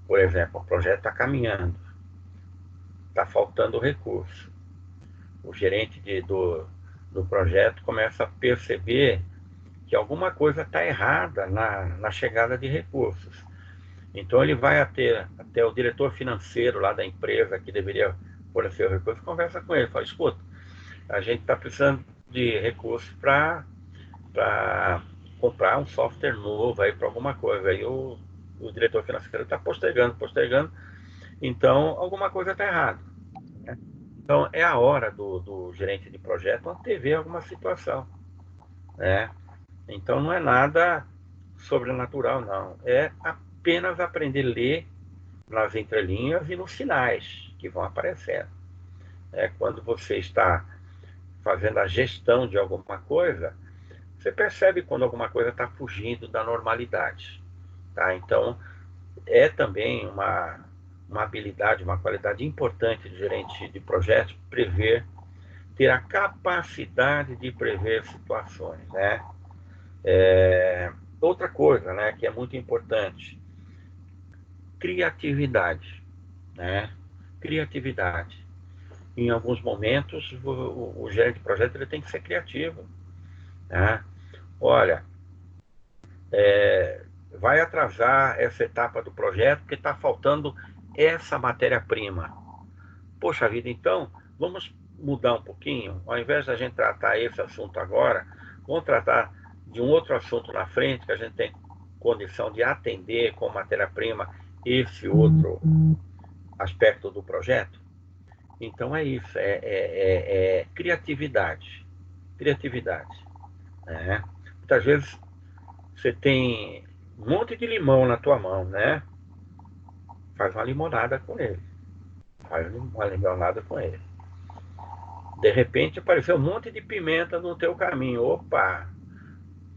Por exemplo, o projeto está caminhando, está faltando recurso. O gerente do projeto começa a perceber que alguma coisa está errada na chegada de recursos. Então ele vai até o diretor financeiro lá da empresa que deveria fornecer o recurso, conversa com ele, fala, escuta, a gente está precisando de recursos para comprar um software novo aí para alguma coisa. Aí o diretor financeiro está postergando, então alguma coisa está errada, né? Então é a hora do gerente de projeto antever alguma situação, né? Então não é nada sobrenatural, não. É apenas aprender a ler nas entrelinhas e nos sinais que vão aparecendo. Quando você está fazendo a gestão de alguma coisa, você percebe quando alguma coisa está fugindo da normalidade. Tá? Então, é também uma habilidade, uma qualidade importante de gerente de projetos ter a capacidade de prever situações, né? Outra coisa, né, que é muito importante, criatividade, né? Criatividade. Em alguns momentos, o gerente de projeto ele tem que ser criativo, né? Olha, vai atrasar essa etapa do projeto porque está faltando essa matéria-prima. Poxa vida, então, vamos mudar um pouquinho? Ao invés da gente tratar esse assunto agora, vamos tratar de um outro assunto na frente que a gente tem condição de atender com matéria-prima esse outro aspecto do projeto? Então é isso, é criatividade. Criatividade. Né? Muitas vezes você tem um monte de limão na tua mão, né? Faz uma limonada com ele. Faz uma limonada com ele. De repente apareceu um monte de pimenta no teu caminho. Opa!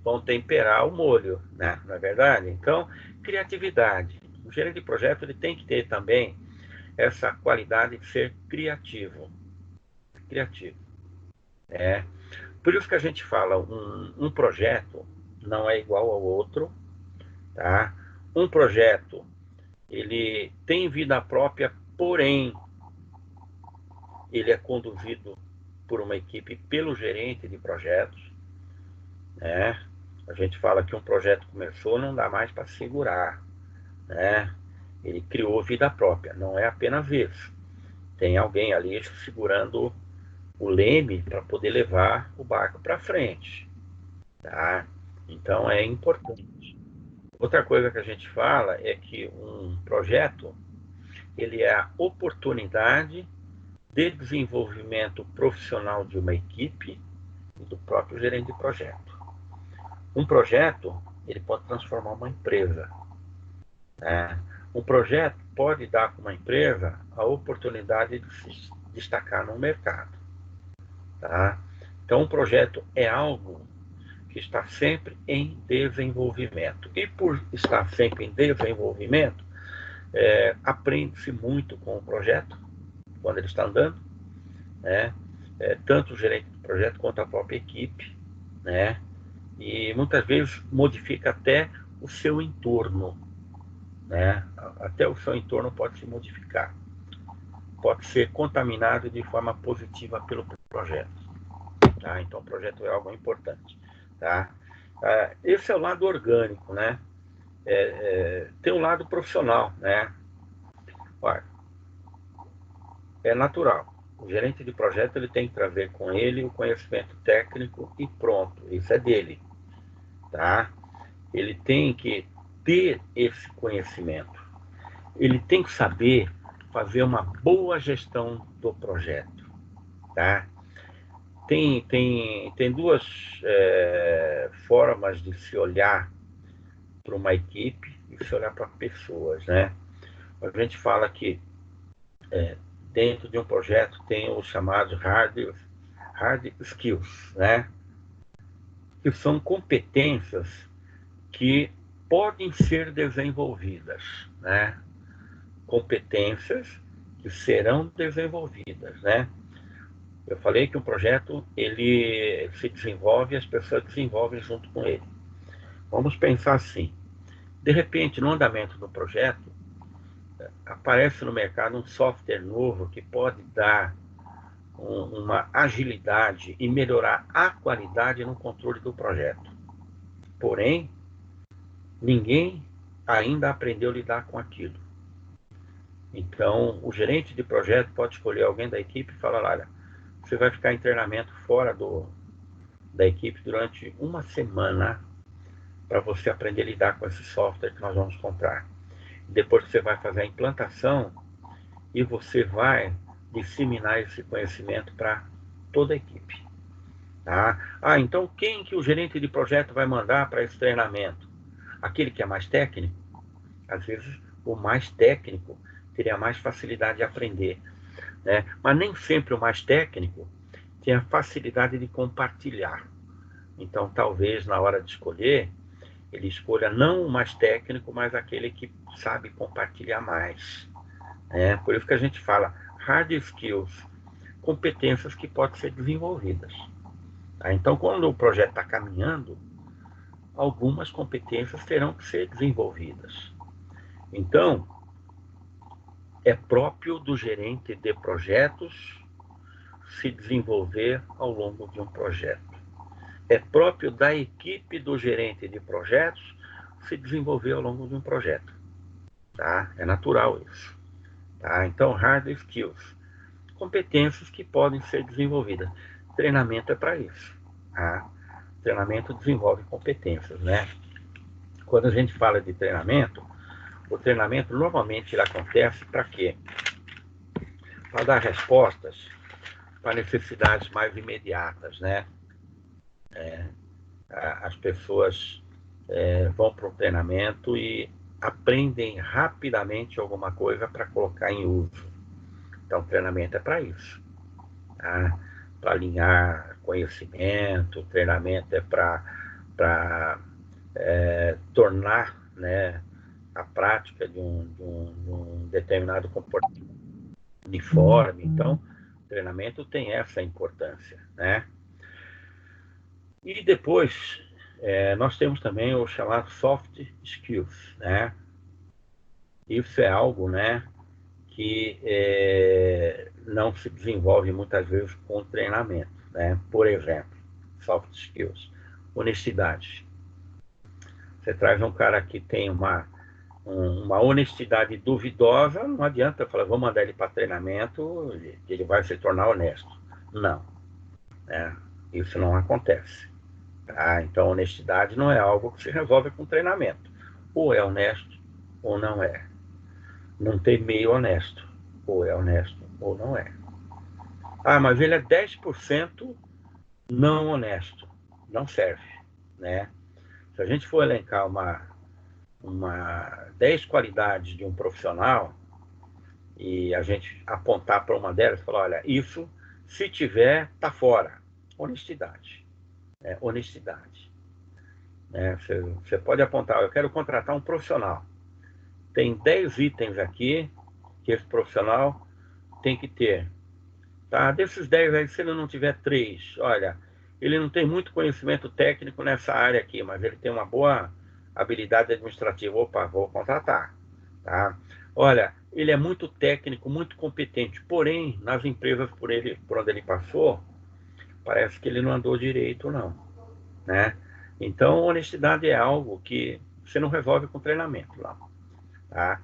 Vão temperar o molho, né? Não é verdade? Então, criatividade. O gerente de projeto ele tem que ter também essa qualidade de ser criativo. Criativo. É. Por isso que a gente fala, um projeto não é igual ao outro, tá? Um projeto, ele tem vida própria, porém, ele é conduzido por uma equipe, pelo gerente de projetos, né? A gente fala que um projeto começou, não dá mais para segurar, né? Ele criou vida própria, não é apenas isso. Tem alguém ali segurando o leme para poder levar o barco para frente, tá? Então é importante. Outra coisa que a gente fala é que um projeto ele é a oportunidade de desenvolvimento profissional de uma equipe e do próprio gerente de projeto. Um projeto ele pode transformar uma empresa, né? Um projeto pode dar para uma empresa a oportunidade de se destacar no mercado, tá? Então, um projeto é algo que está sempre em desenvolvimento. E por estar sempre em desenvolvimento, aprende-se muito com o projeto, quando ele está andando, né? Tanto o gerente do projeto quanto a própria equipe, né? E muitas vezes modifica até o seu entorno, né? Até o seu entorno pode se modificar, pode ser contaminado de forma positiva pelo projeto, tá? Então o projeto é algo importante, tá? Esse é o lado orgânico, né? Tem um lado profissional, né? Olha, é natural. O gerente de projeto ele tem que trazer com ele o conhecimento técnico e pronto, isso é dele, tá? Ele tem que ter esse conhecimento. Ele tem que saber fazer uma boa gestão do projeto, tá? Tem duas formas de se olhar para uma equipe e se olhar para pessoas, né? A gente fala que dentro de um projeto tem os chamados hard skills, né? Que são competências que podem ser desenvolvidas, né? Competências que serão desenvolvidas, né? Eu falei que um projeto ele se desenvolve e as pessoas desenvolvem junto com ele. Vamos pensar assim: de repente, no andamento do projeto, aparece no mercado um software novo que pode dar uma agilidade e melhorar a qualidade no controle do projeto. Porém, ninguém ainda aprendeu a lidar com aquilo. Então, o gerente de projeto pode escolher alguém da equipe e falar, olha, você vai ficar em treinamento fora da equipe durante uma semana para você aprender a lidar com esse software que nós vamos comprar. Depois você vai fazer a implantação e você vai disseminar esse conhecimento para toda a equipe. Tá? Então quem que o gerente de projeto vai mandar para esse treinamento? Aquele que é mais técnico? Às vezes o mais técnico teria mais facilidade de aprender, né? Mas nem sempre o mais técnico tem a facilidade de compartilhar. Então talvez na hora de escolher, ele escolha não o mais técnico, mas aquele que sabe compartilhar mais. Por isso que a gente fala hard skills, competências que podem ser desenvolvidas. Então, quando o projeto está caminhando, algumas competências terão que ser desenvolvidas. Então, é próprio do gerente de projetos se desenvolver ao longo de um projeto. É próprio da equipe do gerente de projetos se desenvolver ao longo de um projeto. Tá? É natural isso. Tá? Então, hard skills, competências que podem ser desenvolvidas. Treinamento é para isso. Tá? Treinamento desenvolve competências, né? Quando a gente fala de treinamento, o treinamento normalmente ele acontece para quê? Para dar respostas para necessidades mais imediatas, né? As pessoas vão para o treinamento e aprendem rapidamente alguma coisa para colocar em uso. Então, o treinamento é para isso. Tá? Para alinhar conhecimento, o treinamento é para tornar, né, a prática de um determinado comportamento uniforme. Então, o treinamento tem essa importância, né? E depois, nós temos também o chamado soft skills, né? Isso é algo, né, que não se desenvolve muitas vezes com treinamento, né? Por exemplo, soft skills, honestidade. Você traz um cara que tem uma honestidade duvidosa, não adianta falar, vou mandar ele para treinamento, que ele vai se tornar honesto. Não, né? Isso não acontece. Tá? Então, honestidade não é algo que se resolve com treinamento. Ou é honesto, ou não é. Não tem meio honesto. Ou é honesto, ou não é. Mas ele é 10% não honesto. Não serve, né? Se a gente for elencar 10 qualidades de um profissional e a gente apontar para uma delas e falar, olha, isso, se tiver, tá fora. Honestidade. Honestidade. Você pode apontar, eu quero contratar um profissional. Tem 10 itens aqui que esse profissional tem que ter. Tá? Desses 10 aí, se ele não tiver 3, olha, ele não tem muito conhecimento técnico nessa área aqui, mas ele tem uma boa habilidade administrativa. Opa, vou contratar. Tá? Olha, ele é muito técnico, muito competente, porém, nas empresas por onde ele passou, parece que ele não andou direito, não. Né? Então, honestidade é algo que você não resolve com treinamento, não. Tá?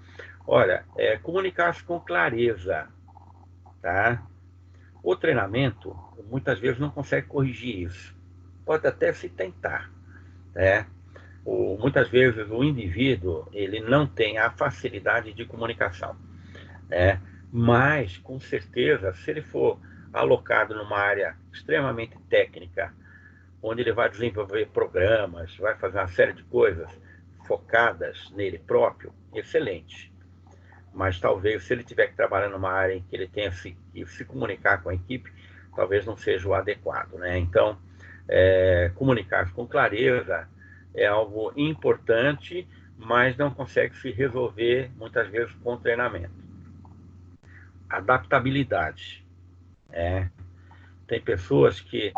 Olha, comunicar-se com clareza. Tá? O treinamento, muitas vezes, não consegue corrigir isso. Pode até se tentar. Né? Muitas vezes, o indivíduo ele não tem a facilidade de comunicação. Né? Mas, com certeza, se ele for alocado numa área extremamente técnica, onde ele vai desenvolver programas, vai fazer uma série de coisas focadas nele próprio, excelente. Mas talvez, se ele tiver que trabalhar numa área em que ele tenha que se comunicar com a equipe, talvez não seja o adequado, né? Então, comunicar com clareza é algo importante, mas não consegue se resolver, muitas vezes, com treinamento. Adaptabilidade. Tem pessoas que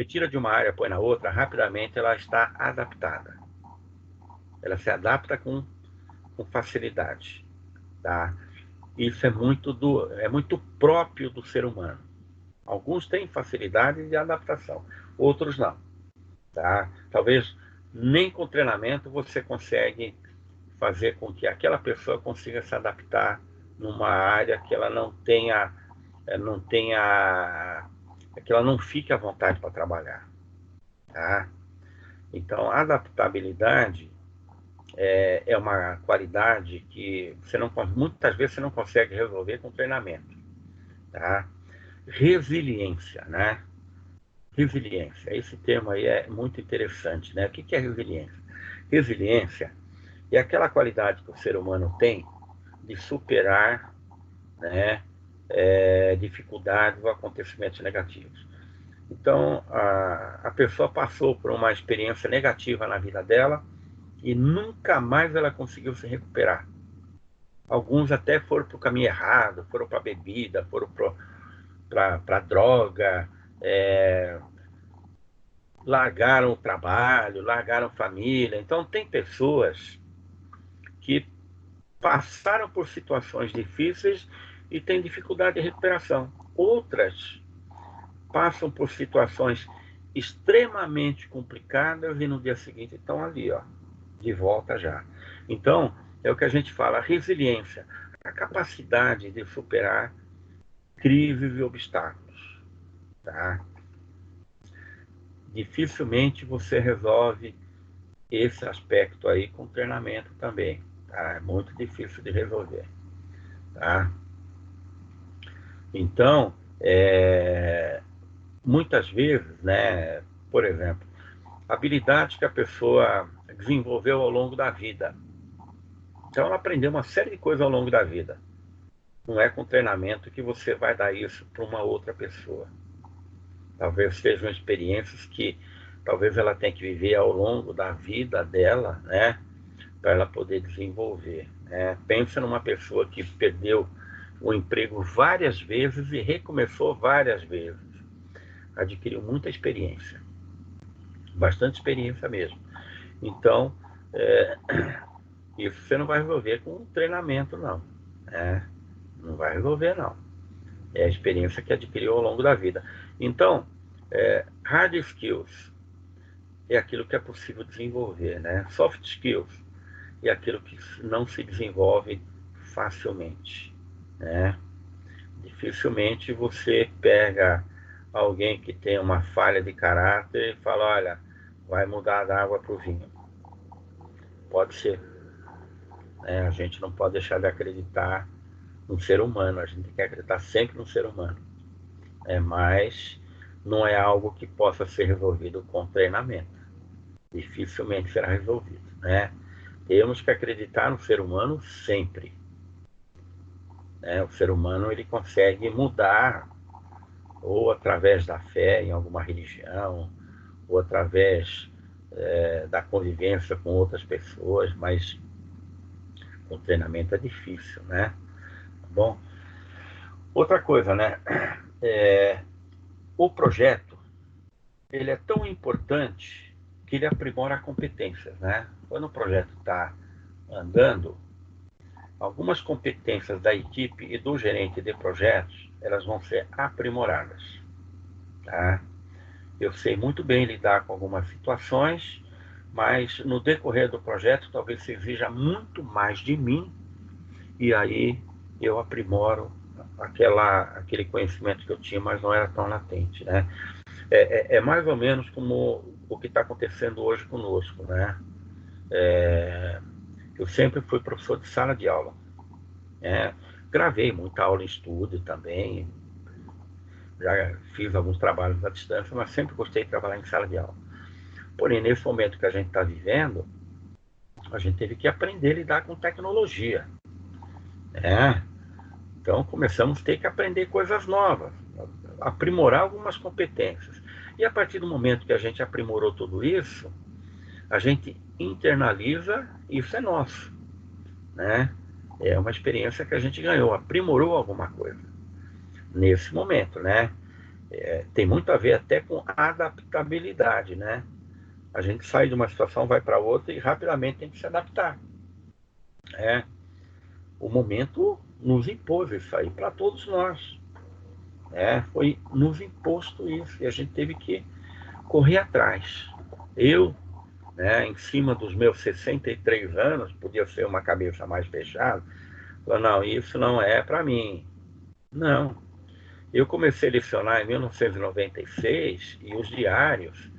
tira de uma área, põe na outra, rapidamente ela está adaptada. Ela se adapta com facilidade. tá? Isso é muito próprio do ser humano. Alguns têm facilidade de adaptação, outros não, tá? Talvez nem com treinamento você consegue fazer com que aquela pessoa consiga se adaptar numa área que ela não tenha, que ela não fique à vontade para trabalhar, tá? Então, a adaptabilidade é uma qualidade que muitas vezes você não consegue resolver com treinamento, tá? Resiliência, né? Resiliência, esse termo aí é muito interessante, né? O que é resiliência? Resiliência é aquela qualidade que o ser humano tem de superar, né, dificuldades ou acontecimentos negativos. Então, a pessoa passou por uma experiência negativa na vida dela e nunca mais ela conseguiu se recuperar. Alguns até foram para o caminho errado, foram para a bebida, foram para a droga, largaram o trabalho, largaram família. Então, tem pessoas que passaram por situações difíceis e têm dificuldade de recuperação. Outras passam por situações extremamente complicadas e no dia seguinte estão ali, ó, de volta já. Então, é o que a gente fala, a resiliência, a capacidade de superar crises e obstáculos, tá? Dificilmente você resolve esse aspecto aí com treinamento também, tá? É muito difícil de resolver, tá? Então, muitas vezes, né, por exemplo, habilidades que a pessoa desenvolveu ao longo da vida. Então, ela aprendeu uma série de coisas ao longo da vida. Não é com treinamento que você vai dar isso para uma outra pessoa. Talvez sejam experiências que talvez ela tenha que viver ao longo da vida dela, né, para ela poder desenvolver, né? Pensa numa pessoa que perdeu o emprego várias vezes e recomeçou várias vezes. Adquiriu muita experiência, bastante experiência mesmo. Então, isso você não vai resolver com um treinamento, não. Né? Não vai resolver, não. É a experiência que adquiriu ao longo da vida. Então, hard skills é aquilo que é possível desenvolver, né? Soft skills é aquilo que não se desenvolve facilmente, né? Dificilmente você pega alguém que tem uma falha de caráter e fala, olha, vai mudar da água para o vinho. Pode ser. Né? A gente não pode deixar de acreditar no ser humano, a gente tem que acreditar sempre no ser humano. Mas não é algo que possa ser resolvido com treinamento. Dificilmente será resolvido, né? Temos que acreditar no ser humano sempre. Né? O ser humano ele consegue mudar ou através da fé em alguma religião, ou através da convivência com outras pessoas, mas com treinamento é difícil, né? Bom, outra coisa, né? O projeto ele é tão importante que ele aprimora competências, né? Quando o projeto está andando, algumas competências da equipe e do gerente de projetos, elas vão ser aprimoradas, tá? Eu sei muito bem lidar com algumas situações, mas no decorrer do projeto talvez se exija muito mais de mim e aí eu aprimoro aquele conhecimento que eu tinha, mas não era tão latente, né? É mais ou menos como o que está acontecendo hoje conosco, né? Eu sempre fui professor de sala de aula, né? Gravei muita aula em estúdio também, já fiz alguns trabalhos à distância, mas sempre gostei de trabalhar em sala de aula. Porém, nesse momento que a gente está vivendo, a gente teve que aprender a lidar com tecnologia, né? Então, começamos a ter que aprender coisas novas, aprimorar algumas competências. E a partir do momento que a gente aprimorou tudo isso, a gente internaliza, isso é nosso, né? É uma experiência que a gente ganhou, aprimorou alguma coisa nesse momento, né? Tem muito a ver até com adaptabilidade, né? A gente sai de uma situação, vai para outra e rapidamente tem que se adaptar, né? o momento nos impôs isso aí para todos nós. Foi nos imposto isso e a gente teve que correr atrás. Eu, em cima dos meus 63 anos, podia ser uma cabeça mais fechada, falei, não, isso não é para mim. Não. Eu comecei a lecionar em 1996 e os diários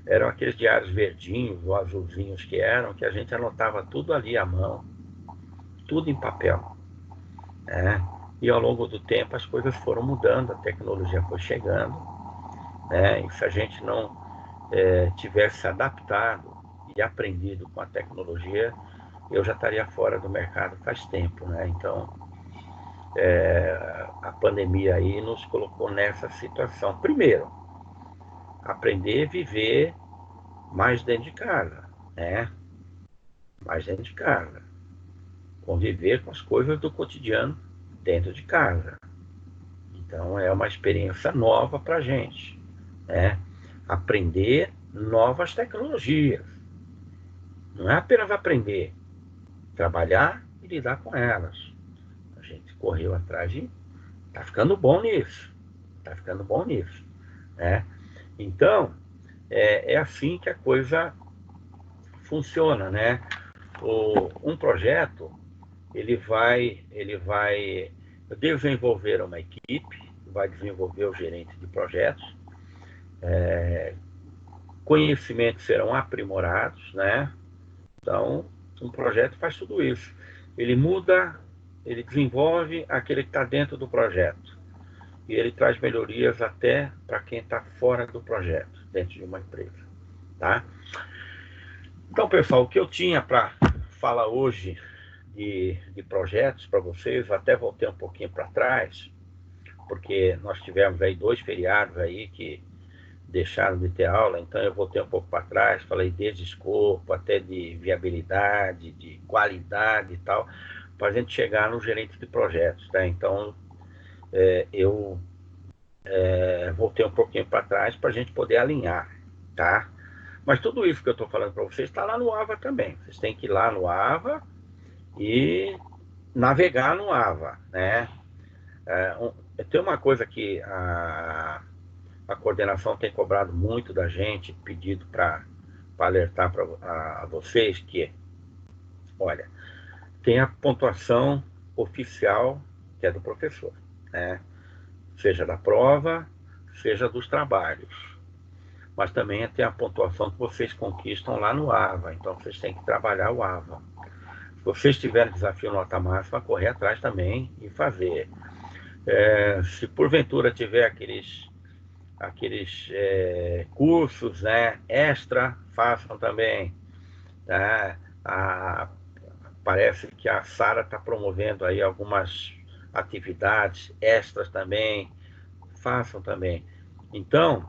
eram aqueles diários verdinhos ou azulzinhos que a gente anotava tudo ali à mão, tudo em papel. E ao longo do tempo as coisas foram mudando, a tecnologia foi chegando, e se a gente não tivesse adaptado e aprendido com a tecnologia, eu já estaria fora do mercado faz tempo, Então, a pandemia aí nos colocou nessa situação. Primeiro, aprender a viver mais dentro de casa, mais dentro de casa. Conviver com as coisas do cotidiano dentro de casa. Então, é uma experiência nova para a gente, Aprender novas tecnologias. Não é apenas aprender, trabalhar e lidar com elas. A gente correu atrás e está ficando bom nisso. Está ficando bom nisso. Então, é assim que a coisa funciona, Um projeto, ele vai desenvolver uma equipe, vai desenvolver o gerente de projetos, conhecimentos serão aprimorados, Então, um projeto faz tudo isso. Ele muda, ele desenvolve aquele que está dentro do projeto. E ele traz melhorias até para quem está fora do projeto, dentro de uma empresa. Tá? Então, pessoal, o que eu tinha para falar hoje de projetos para vocês, até voltei um pouquinho para trás, porque nós tivemos aí 2 feriados aí que deixaram de ter aula, então eu voltei um pouco para trás, falei desde escopo, até de viabilidade, de qualidade e tal, para a gente chegar no gerente de projetos, tá? Então, eu voltei um pouquinho para trás para a gente poder alinhar, tá? Mas tudo isso que eu estou falando para vocês está lá no AVA também. Vocês têm que ir lá no AVA e navegar no AVA, Tem uma coisa que a coordenação tem cobrado muito da gente, pedido para alertar a vocês que, olha, tem a pontuação oficial que é do professor, Seja da prova, seja dos trabalhos. Mas também tem a pontuação que vocês conquistam lá no AVA, então vocês têm que trabalhar o AVA. Se vocês tiverem desafio nota máxima, correr atrás também e fazer. Se porventura tiver aqueles cursos extra, façam também. Tá? Parece que a Sara está promovendo aí algumas atividades extras também, façam também. Então,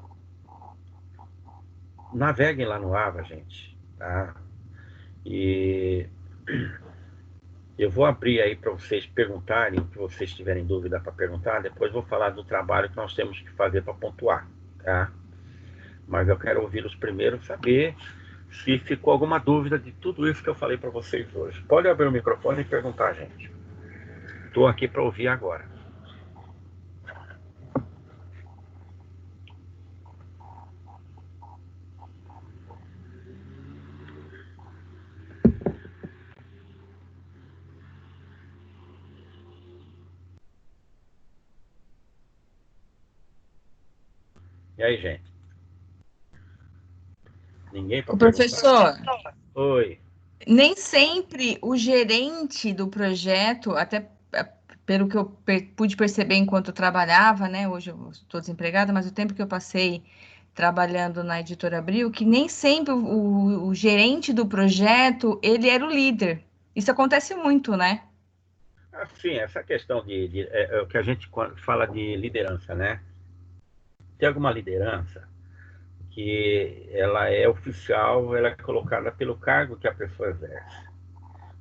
naveguem lá no AVA, gente. Tá? E eu vou abrir aí para vocês perguntarem, o que vocês tiverem dúvida para perguntar, depois vou falar do trabalho que nós temos que fazer para pontuar, tá? Mas eu quero ouvi-los primeiro, saber se ficou alguma dúvida de tudo isso que eu falei para vocês hoje. Pode abrir o microfone e perguntar, gente. Estou aqui para ouvir agora. E aí, gente? Ninguém para perguntar? Professor, Oi. nem sempre o gerente do projeto, até pelo que eu pude perceber enquanto eu trabalhava, hoje eu estou desempregada, mas o tempo que eu passei trabalhando na Editora Abril, que nem sempre o gerente do projeto, ele era o líder. Isso acontece muito, né? Sim, essa questão é o que a gente fala de liderança, Tem alguma liderança que ela é oficial, ela é colocada pelo cargo que a pessoa exerce.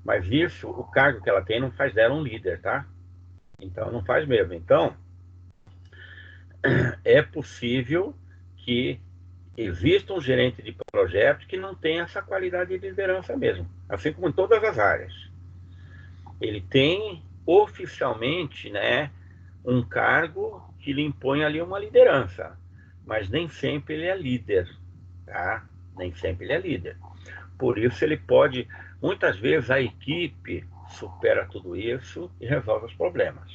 Mas isso, o cargo que ela tem não faz dela um líder, tá? Então, não faz mesmo. Então, é possível que exista um gerente de projeto que não tenha essa qualidade de liderança mesmo, assim como em todas as áreas. Ele tem oficialmente, né, um cargo que lhe impõe ali uma liderança, mas nem sempre ele é líder, tá? Nem sempre ele é líder. Por isso ele pode, muitas vezes a equipe supera tudo isso e resolve os problemas,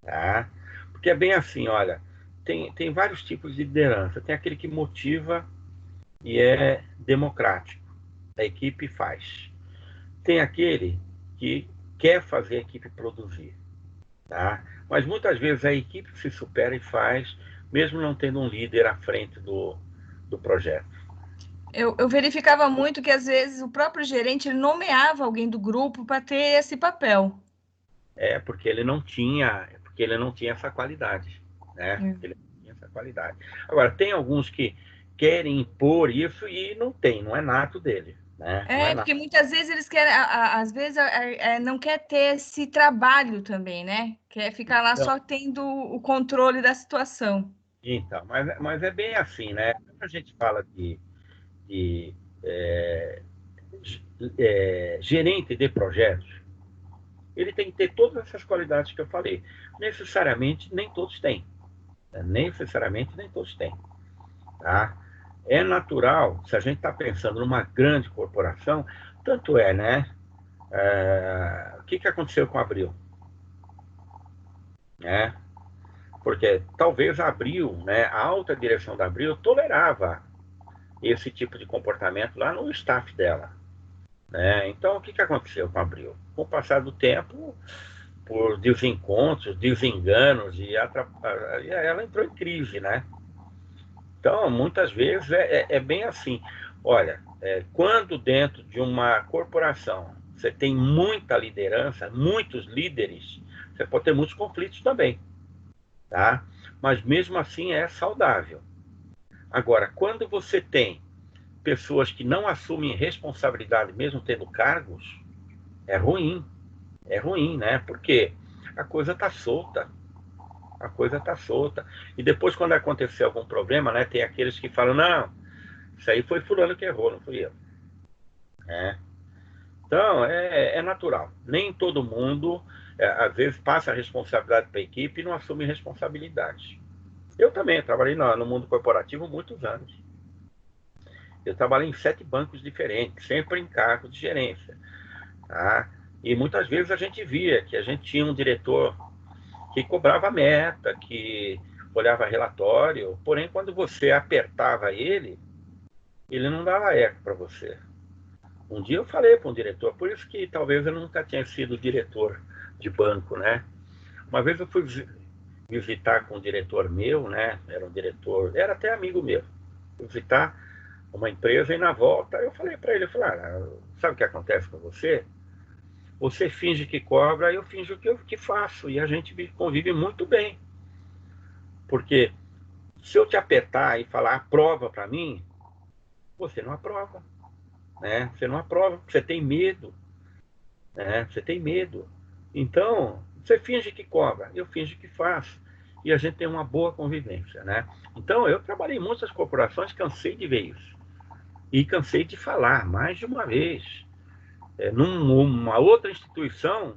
tá? Porque é bem assim, olha, tem vários tipos de liderança. Tem aquele que motiva e é democrático, a equipe faz. Tem aquele que quer fazer a equipe produzir, tá? Mas muitas vezes a equipe se supera e faz, mesmo não tendo um líder à frente do projeto. Eu verificava muito que, às vezes, o próprio gerente ele nomeava alguém do grupo para ter esse papel. Porque ele não tinha essa qualidade, né? É. Ele não tinha essa qualidade. Agora, tem alguns que querem impor isso e não tem, não é nato dele, né? Não é É, nato. porque muitas vezes eles querem, às vezes, não quer ter esse trabalho também, né? Quer ficar lá Então, só tendo o controle da situação. mas é bem assim, né? Quando a gente fala de é, gerente de projetos, ele tem que ter todas essas qualidades que eu falei. Necessariamente, nem todos têm. Né? Necessariamente, nem todos têm. Tá? É natural, se a gente está pensando numa grande corporação, tanto é, né? O que aconteceu com a Abril? Né? Porque talvez a Abril, né, a alta direção da Abril tolerava esse tipo de comportamento lá no staff dela. Né? Então, o que aconteceu com a Abril? Com o passar do tempo, por desencontros, desenganos, e ela entrou em crise, né? Então, muitas vezes é bem assim. Olha, quando dentro de uma corporação você tem muita liderança, muitos líderes, você pode ter muitos conflitos também, tá? Mas mesmo assim é saudável. Agora, quando você tem pessoas que não assumem responsabilidade, mesmo tendo cargos, é ruim. É ruim, né? Porque a coisa está solta. A coisa está solta. E depois, quando acontecer algum problema, né, tem aqueles que falam, não, isso aí foi fulano que errou, não fui eu. Né? Então, é natural. Nem todo mundo, às vezes, passa a responsabilidade para a equipe e não assume responsabilidade. Eu também trabalhei no mundo corporativo muitos anos. Eu trabalhei em 7 bancos diferentes, sempre em cargos de gerência. Tá? E muitas vezes a gente via que a gente tinha um diretor que cobrava meta, que olhava relatório, porém, quando você apertava ele, ele não dava eco para você. Um dia eu falei para um diretor, por isso que talvez eu nunca tinha sido diretor de banco, né? Uma vez eu fui visitar com um diretor meu, né? Era um diretor, era até amigo meu, fui visitar uma empresa e na volta eu falei para ele, eu falei, sabe o que acontece com você? Você finge que cobra, eu finjo que faço, e a gente convive muito bem. Porque se eu te apertar e falar aprova para mim, você não aprova, né? Você não aprova, você tem medo, né? Você tem medo. Então, você finge que cobra, eu finge que faço. E a gente tem uma boa convivência, né? Então, eu trabalhei em muitas corporações, cansei de ver isso. E cansei de falar mais de uma vez. Numa outra instituição,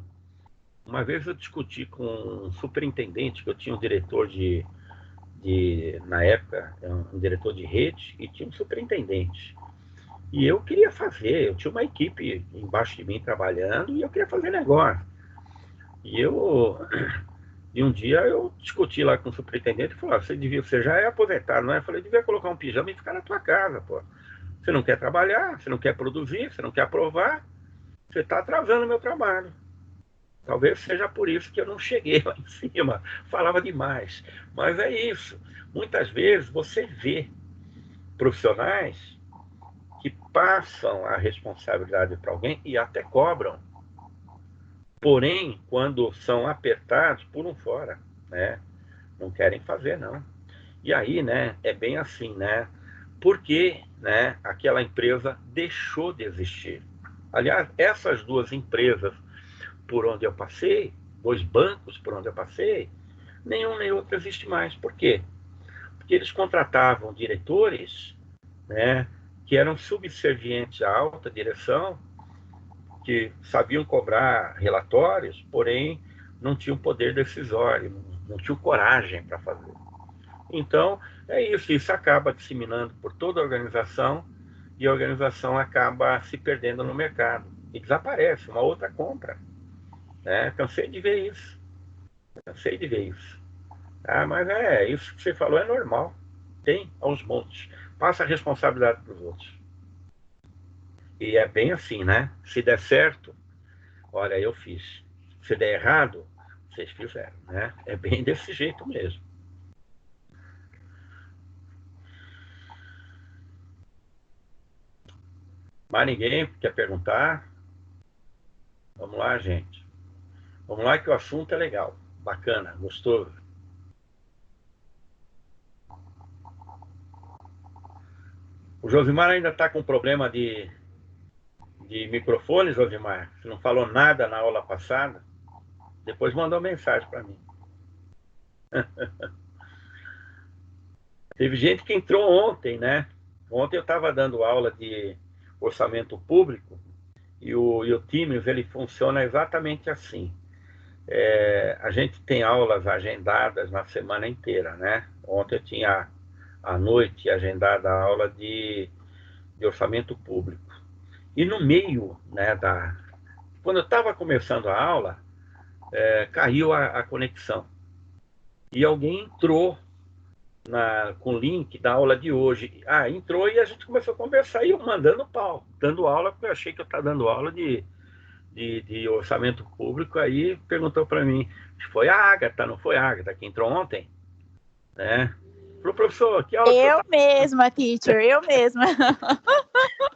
uma vez eu discuti com um superintendente, que eu tinha um diretor na época, um diretor de rede, e tinha um superintendente. E eu queria fazer, eu tinha uma equipe embaixo de mim trabalhando e eu queria fazer negócio. E um dia eu discuti lá com o superintendente e falou, você já é aposentado, não é? Eu falei, devia colocar um pijama e ficar na tua casa, pô. Você não quer trabalhar, você não quer produzir, você não quer aprovar, você está atrasando o meu trabalho. Talvez seja por isso que eu não cheguei lá em cima, falava demais. Mas é isso. Muitas vezes você vê profissionais que passam a responsabilidade para alguém e até cobram. Porém, quando são apertados, pulam fora, né? Não querem fazer, não. E aí, né, é bem assim, né? Porque, né, aquela empresa deixou de existir. Aliás, essas duas empresas por onde eu passei, 2 bancos por onde eu passei, nenhum nem outro existe mais. Por quê? Porque eles contratavam diretores, né, que eram subservientes à alta direção, que sabiam cobrar relatórios, porém não tinham poder decisório, não tinham coragem para fazer. Então, é isso acaba disseminando por toda a organização e a organização acaba se perdendo no mercado e desaparece, uma outra compra. Né? Cansei de ver isso. Mas isso que você falou é normal. Tem aos montes. Passa a responsabilidade para os outros. E é bem assim, né? Se der certo, olha, eu fiz. Se der errado, vocês fizeram, né? É bem desse jeito mesmo. Mais ninguém quer perguntar? Vamos lá, gente. Vamos lá que o assunto é legal. Bacana, gostoso. O Josimar ainda está com problema de microfone, Josimar. Você não falou nada na aula passada. Depois mandou mensagem para mim. Teve gente que entrou ontem, né? Ontem eu estava dando aula de orçamento público e o Teams, ele funciona exatamente assim. A gente tem aulas agendadas na semana inteira, né? Ontem eu tinha à noite agendada a aula de orçamento público. E no meio, né, quando eu estava começando a aula, caiu a conexão. E alguém entrou com o link da aula de hoje. Entrou e a gente começou a conversar e eu mandando pau, dando aula, porque eu achei que eu estava dando aula de orçamento público. Aí perguntou para mim, foi a Agatha, não foi a Agatha que entrou ontem? Né? Falou, professor, que aula eu mesma, teacher, eu mesma.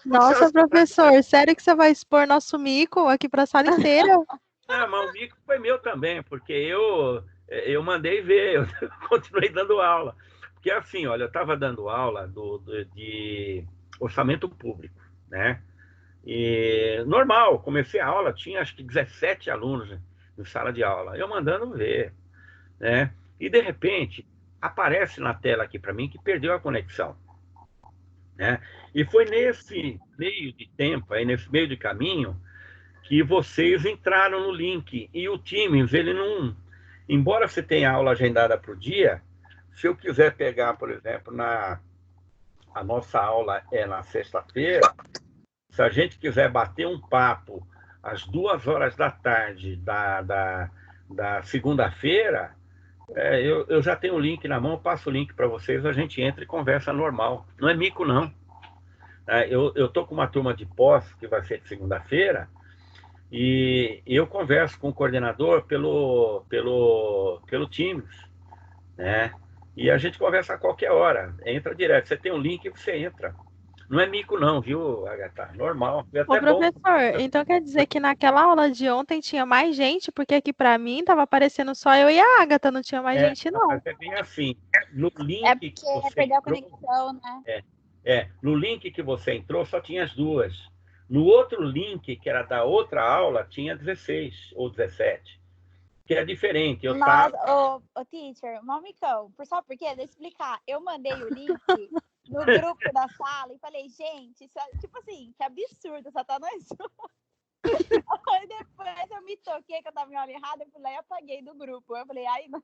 Nossa, professor, sério que você vai expor nosso mico aqui para a sala inteira? Não, mas o mico foi meu também, porque eu mandei ver, eu continuei dando aula. Porque assim, olha, eu estava dando aula de orçamento público, né? E normal, comecei a aula, tinha acho que 17 alunos em sala de aula, eu mandando ver, né? E de repente aparece na tela aqui para mim que perdeu a conexão, né? E foi nesse meio de tempo, aí nesse meio de caminho, que vocês entraram no link. E o Teams, ele não... Embora você tenha aula agendada para o dia, se eu quiser pegar, por exemplo, a nossa aula é na sexta-feira, se a gente quiser bater um papo às 2 horas da tarde da segunda-feira, eu já tenho o link na mão, passo o link para vocês, a gente entra e conversa normal. Não é mico, não. Eu estou com uma turma de pós, que vai ser de segunda-feira, e eu converso com o coordenador pelo Teams, né? E a gente conversa a qualquer hora, entra direto. Você tem um link e você entra. Não é mico não, viu, Agatha? Normal. É até Ô, professor, então quer dizer que naquela aula de ontem tinha mais gente, porque aqui para mim estava aparecendo só eu e a Agatha, não tinha mais gente, não. Mas é bem assim. No link É porque que você perdeu a entrou, conexão, né? no link que você entrou só tinha as duas. No outro link, que era da outra aula, tinha 16 ou 17. Que é diferente. Nossa, ô, teacher, mamicão, sabe por quê? Deixa eu explicar. Eu mandei o link no grupo da sala e falei, gente, isso é, tipo assim, que absurdo, só tá nós. Aí depois eu me toquei que eu tava em hora errada, eu fui lá e apaguei do grupo. Eu falei, ai, não.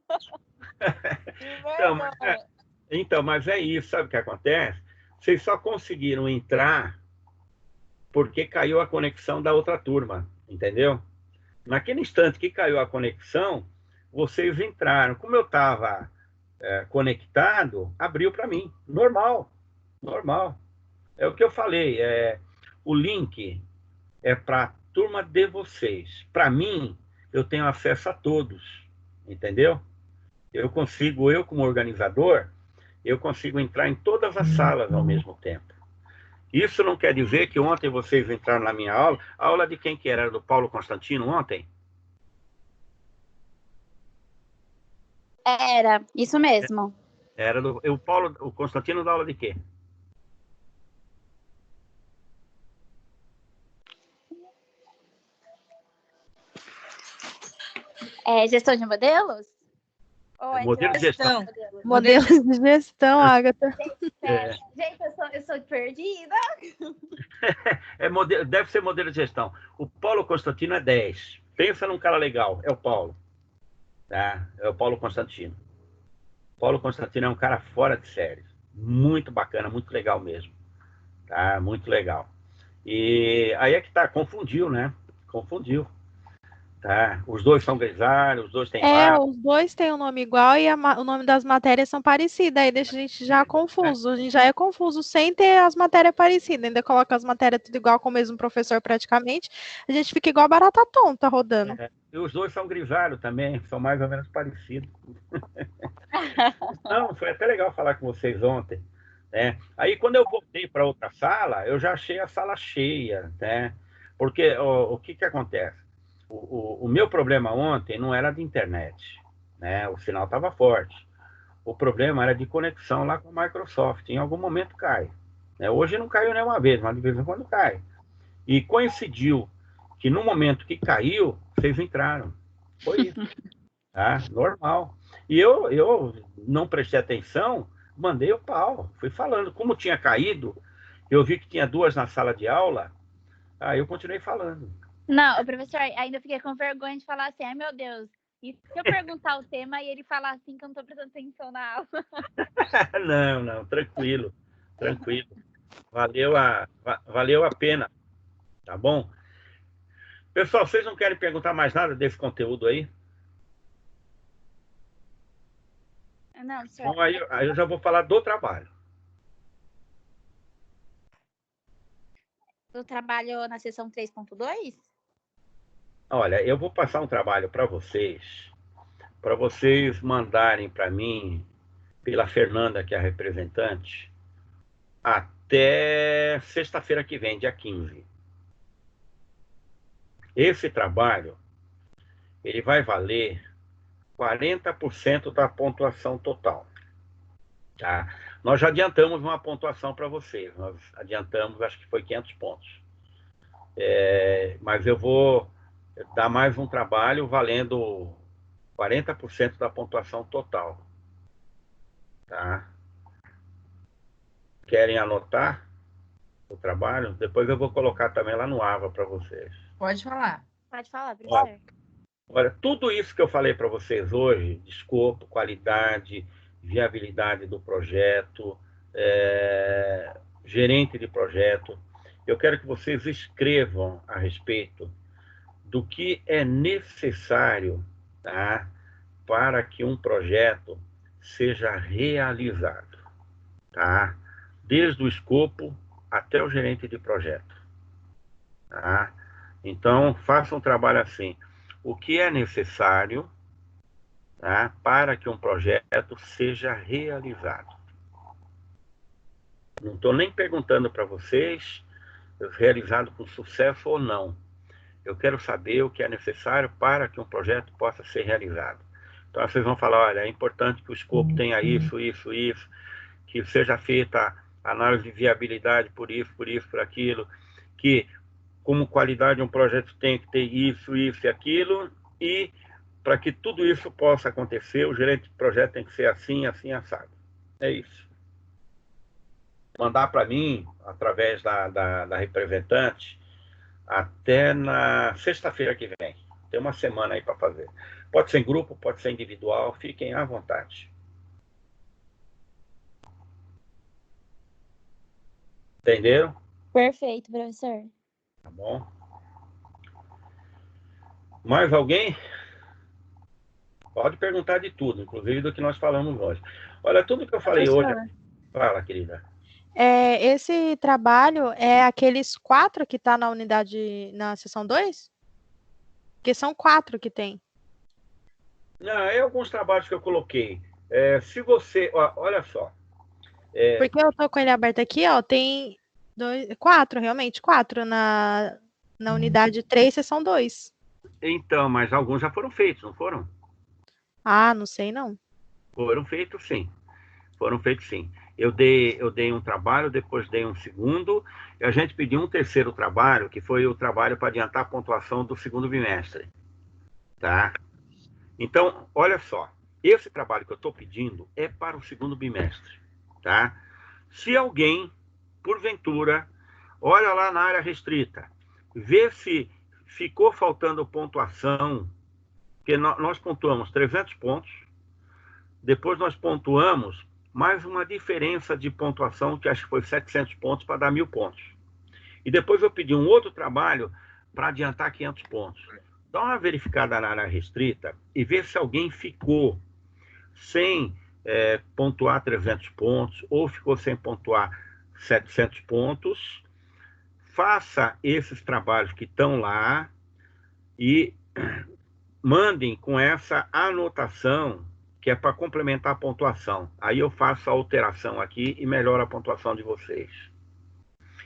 Então, mas é isso, sabe o que acontece? Vocês só conseguiram entrar porque caiu a conexão da outra turma, entendeu? Naquele instante que caiu a conexão, vocês entraram. Como eu estava conectado, abriu para mim. Normal. É o que eu falei. O link é para a turma de vocês. Para mim, eu tenho acesso a todos, entendeu? Eu como organizador, eu consigo entrar em todas as salas ao mesmo tempo. Isso não quer dizer que ontem vocês entraram na minha aula. A aula de quem que era? Era do Paulo Constantino ontem? Era, isso mesmo. Era o Constantino dá aula de quê? Gestão de modelos? Ou é Modelo de gestão. Modelo de gestão, Agatha. Gente, eu sou perdida. Deve ser modelo de gestão. O Paulo Constantino é 10. Pensa num cara legal, é o Paulo. Tá? É o Paulo Constantino. O Paulo Constantino é um cara fora de série. Muito bacana, muito legal mesmo. Tá? Muito legal. E aí é que tá, confundiu, né? Confundiu. Tá? Os dois são grisalhos, os dois têm barba. Os dois têm um nome igual e o nome das matérias são parecidas. Aí deixa a gente já confuso. A gente já é confuso sem ter as matérias parecidas. Ainda coloca as matérias tudo igual com o mesmo professor praticamente. A gente fica igual barata tonta rodando. E os dois são grisalhos também, são mais ou menos parecidos. Não, foi até legal falar com vocês ontem. Né? Aí, quando eu voltei para outra sala, eu já achei a sala cheia. Né? Porque o que acontece? O meu problema ontem não era de internet. Né? O sinal estava forte. O problema era de conexão lá com a Microsoft. Em algum momento cai. Né? Hoje não caiu nenhuma vez, mas de vez em quando cai. E coincidiu que no momento que caiu, vocês entraram. Foi isso. Tá? Normal. E eu não prestei atenção, mandei o pau. Fui falando. Como tinha caído, eu vi que tinha 2 na sala de aula, aí eu continuei falando. Não, o professor, ainda fiquei com vergonha de falar assim, ai meu Deus, e se eu perguntar o tema e ele falar assim que eu não estou prestando atenção na aula? Não, tranquilo. Valeu a pena, tá bom? Pessoal, vocês não querem perguntar mais nada desse conteúdo aí? Não, senhor. Bom, aí eu já vou falar do trabalho. Do trabalho na seção 3.2? Olha, eu vou passar um trabalho para vocês mandarem para mim, pela Fernanda, que é a representante, até sexta-feira que vem, dia 15. Esse trabalho, ele vai valer 40% da pontuação total. Tá? Nós já adiantamos uma pontuação para vocês. Nós adiantamos, acho que foi 500 pontos. Mas eu vou dar mais um trabalho valendo 40% da pontuação total. Tá? Querem anotar o trabalho? Depois eu vou colocar também lá no AVA para vocês. Pode falar. Pode falar, professor. Olha, tudo isso que eu falei para vocês hoje, de escopo, qualidade, viabilidade do projeto, gerente de projeto, eu quero que vocês escrevam a respeito do que é necessário, tá, para que um projeto seja realizado. Tá? Desde o escopo até o gerente de projeto. Tá? Então, faça um trabalho assim. O que é necessário, tá, para que um projeto seja realizado? Não estou nem perguntando para vocês realizado com sucesso ou não. Eu quero saber o que é necessário para que um projeto possa ser realizado. Então, vocês vão falar, olha, é importante que o escopo tenha isso, que seja feita a análise de viabilidade por isso, por aquilo, que como qualidade um projeto tem que ter isso e aquilo, e para que tudo isso possa acontecer, o gerente de projeto tem que ser assim, assado. É isso. Mandar para mim, através da representante, até na sexta-feira que vem. Tem uma semana aí para fazer. Pode ser em grupo, pode ser individual, fiquem à vontade. Entenderam? Perfeito, professor. Tá bom? Mais alguém? Pode perguntar de tudo, inclusive do que nós falamos hoje. Olha, tudo que eu falei hoje... Fala, querida. Esse trabalho é aqueles 4 que está na unidade, na seção 2? Porque são 4 que tem. Não, é alguns trabalhos que eu coloquei. Se você... olha só. Porque eu tô com ele aberto aqui, ó, tem 4, realmente, 4 na unidade 3, seção 2. Então, mas alguns já foram feitos, não foram? Ah, não sei não. Foram feitos, sim. Eu dei um trabalho, depois dei um segundo, e a gente pediu um terceiro trabalho, que foi o trabalho para adiantar a pontuação do segundo bimestre. Tá? Então, olha só. Esse trabalho que eu estou pedindo é para o segundo bimestre, tá? Se alguém, porventura, olha lá na área restrita, vê se ficou faltando pontuação, porque nós pontuamos 300 pontos, depois nós pontuamos mais uma diferença de pontuação, que acho que foi 700 pontos, para dar 1.000 pontos. E depois eu pedi um outro trabalho para adiantar 500 pontos. Dá uma verificada na área restrita e vê se alguém ficou sem pontuar 300 pontos ou ficou sem pontuar 700 pontos. Faça esses trabalhos que estão lá e mandem com essa anotação que é para complementar a pontuação. Aí eu faço a alteração aqui e melhoro a pontuação de vocês.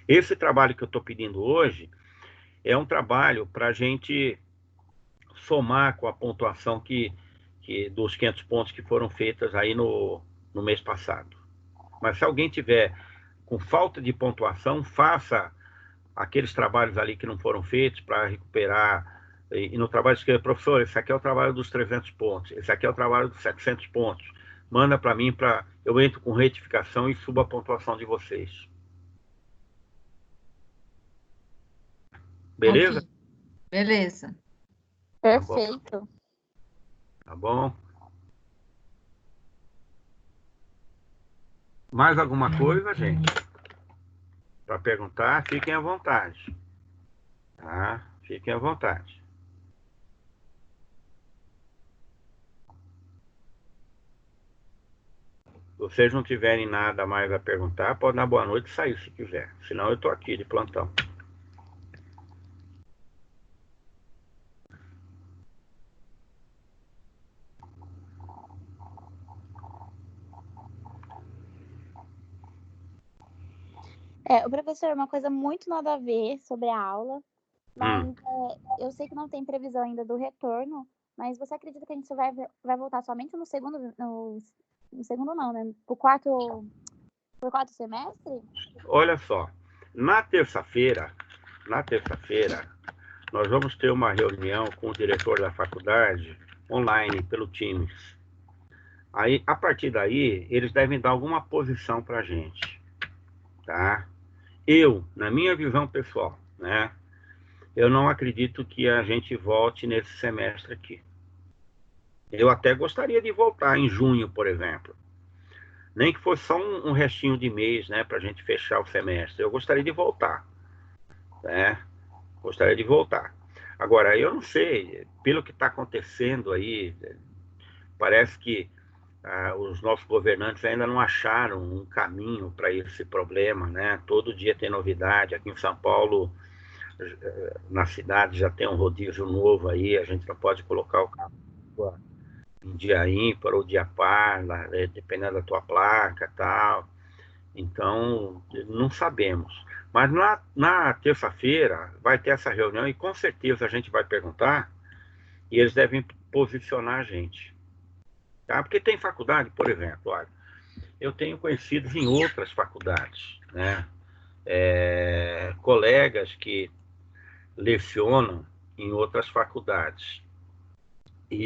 Esse trabalho que eu estou pedindo hoje é um trabalho para a gente somar com a pontuação que dos 500 pontos que foram feitas aí no mês passado. Mas se alguém tiver com falta de pontuação, faça aqueles trabalhos ali que não foram feitos para recuperar. E no trabalho escreve, professor, esse aqui é o trabalho dos 300 pontos, esse aqui é o trabalho dos 700 pontos. Manda para mim, eu entro com retificação e subo a pontuação de vocês. Beleza? Ok. Beleza. Perfeito. Tá bom? Mais alguma coisa, gente? Para perguntar, fiquem à vontade. Tá? Fiquem à vontade. Se vocês não tiverem nada mais a perguntar, pode dar boa noite e sair se quiser. Senão eu estou aqui de plantão. O professor, uma coisa muito nada a ver sobre a aula, mas eu sei que não tem previsão ainda do retorno, mas você acredita que a gente vai voltar somente no segundo, no segundo não, né? Pro quarto semestre? Olha só, na terça-feira, nós vamos ter uma reunião com o diretor da faculdade, online, pelo Teams. Aí, a partir daí, eles devem dar alguma posição para a gente, tá? Eu, na minha visão pessoal, né? Eu não acredito que a gente volte nesse semestre aqui. Eu até gostaria de voltar em junho, por exemplo. Nem que fosse só um restinho de mês, né? Para a gente fechar o semestre. Eu gostaria de voltar, né? Gostaria de voltar. Agora, eu não sei, pelo que está acontecendo aí, parece que os nossos governantes ainda não acharam um caminho para esse problema, né? Todo dia tem novidade. Aqui em São Paulo, na cidade, já tem um rodízio novo aí, a gente não pode colocar o carro em dia ímpar ou dia par, dependendo da tua placa e tal. Então, não sabemos. Mas na terça-feira vai ter essa reunião e com certeza a gente vai perguntar e eles devem posicionar a gente. Tá? Porque tem faculdade, por exemplo, olha, eu tenho conhecidos em outras faculdades, né? Colegas que lecionam em outras faculdades. E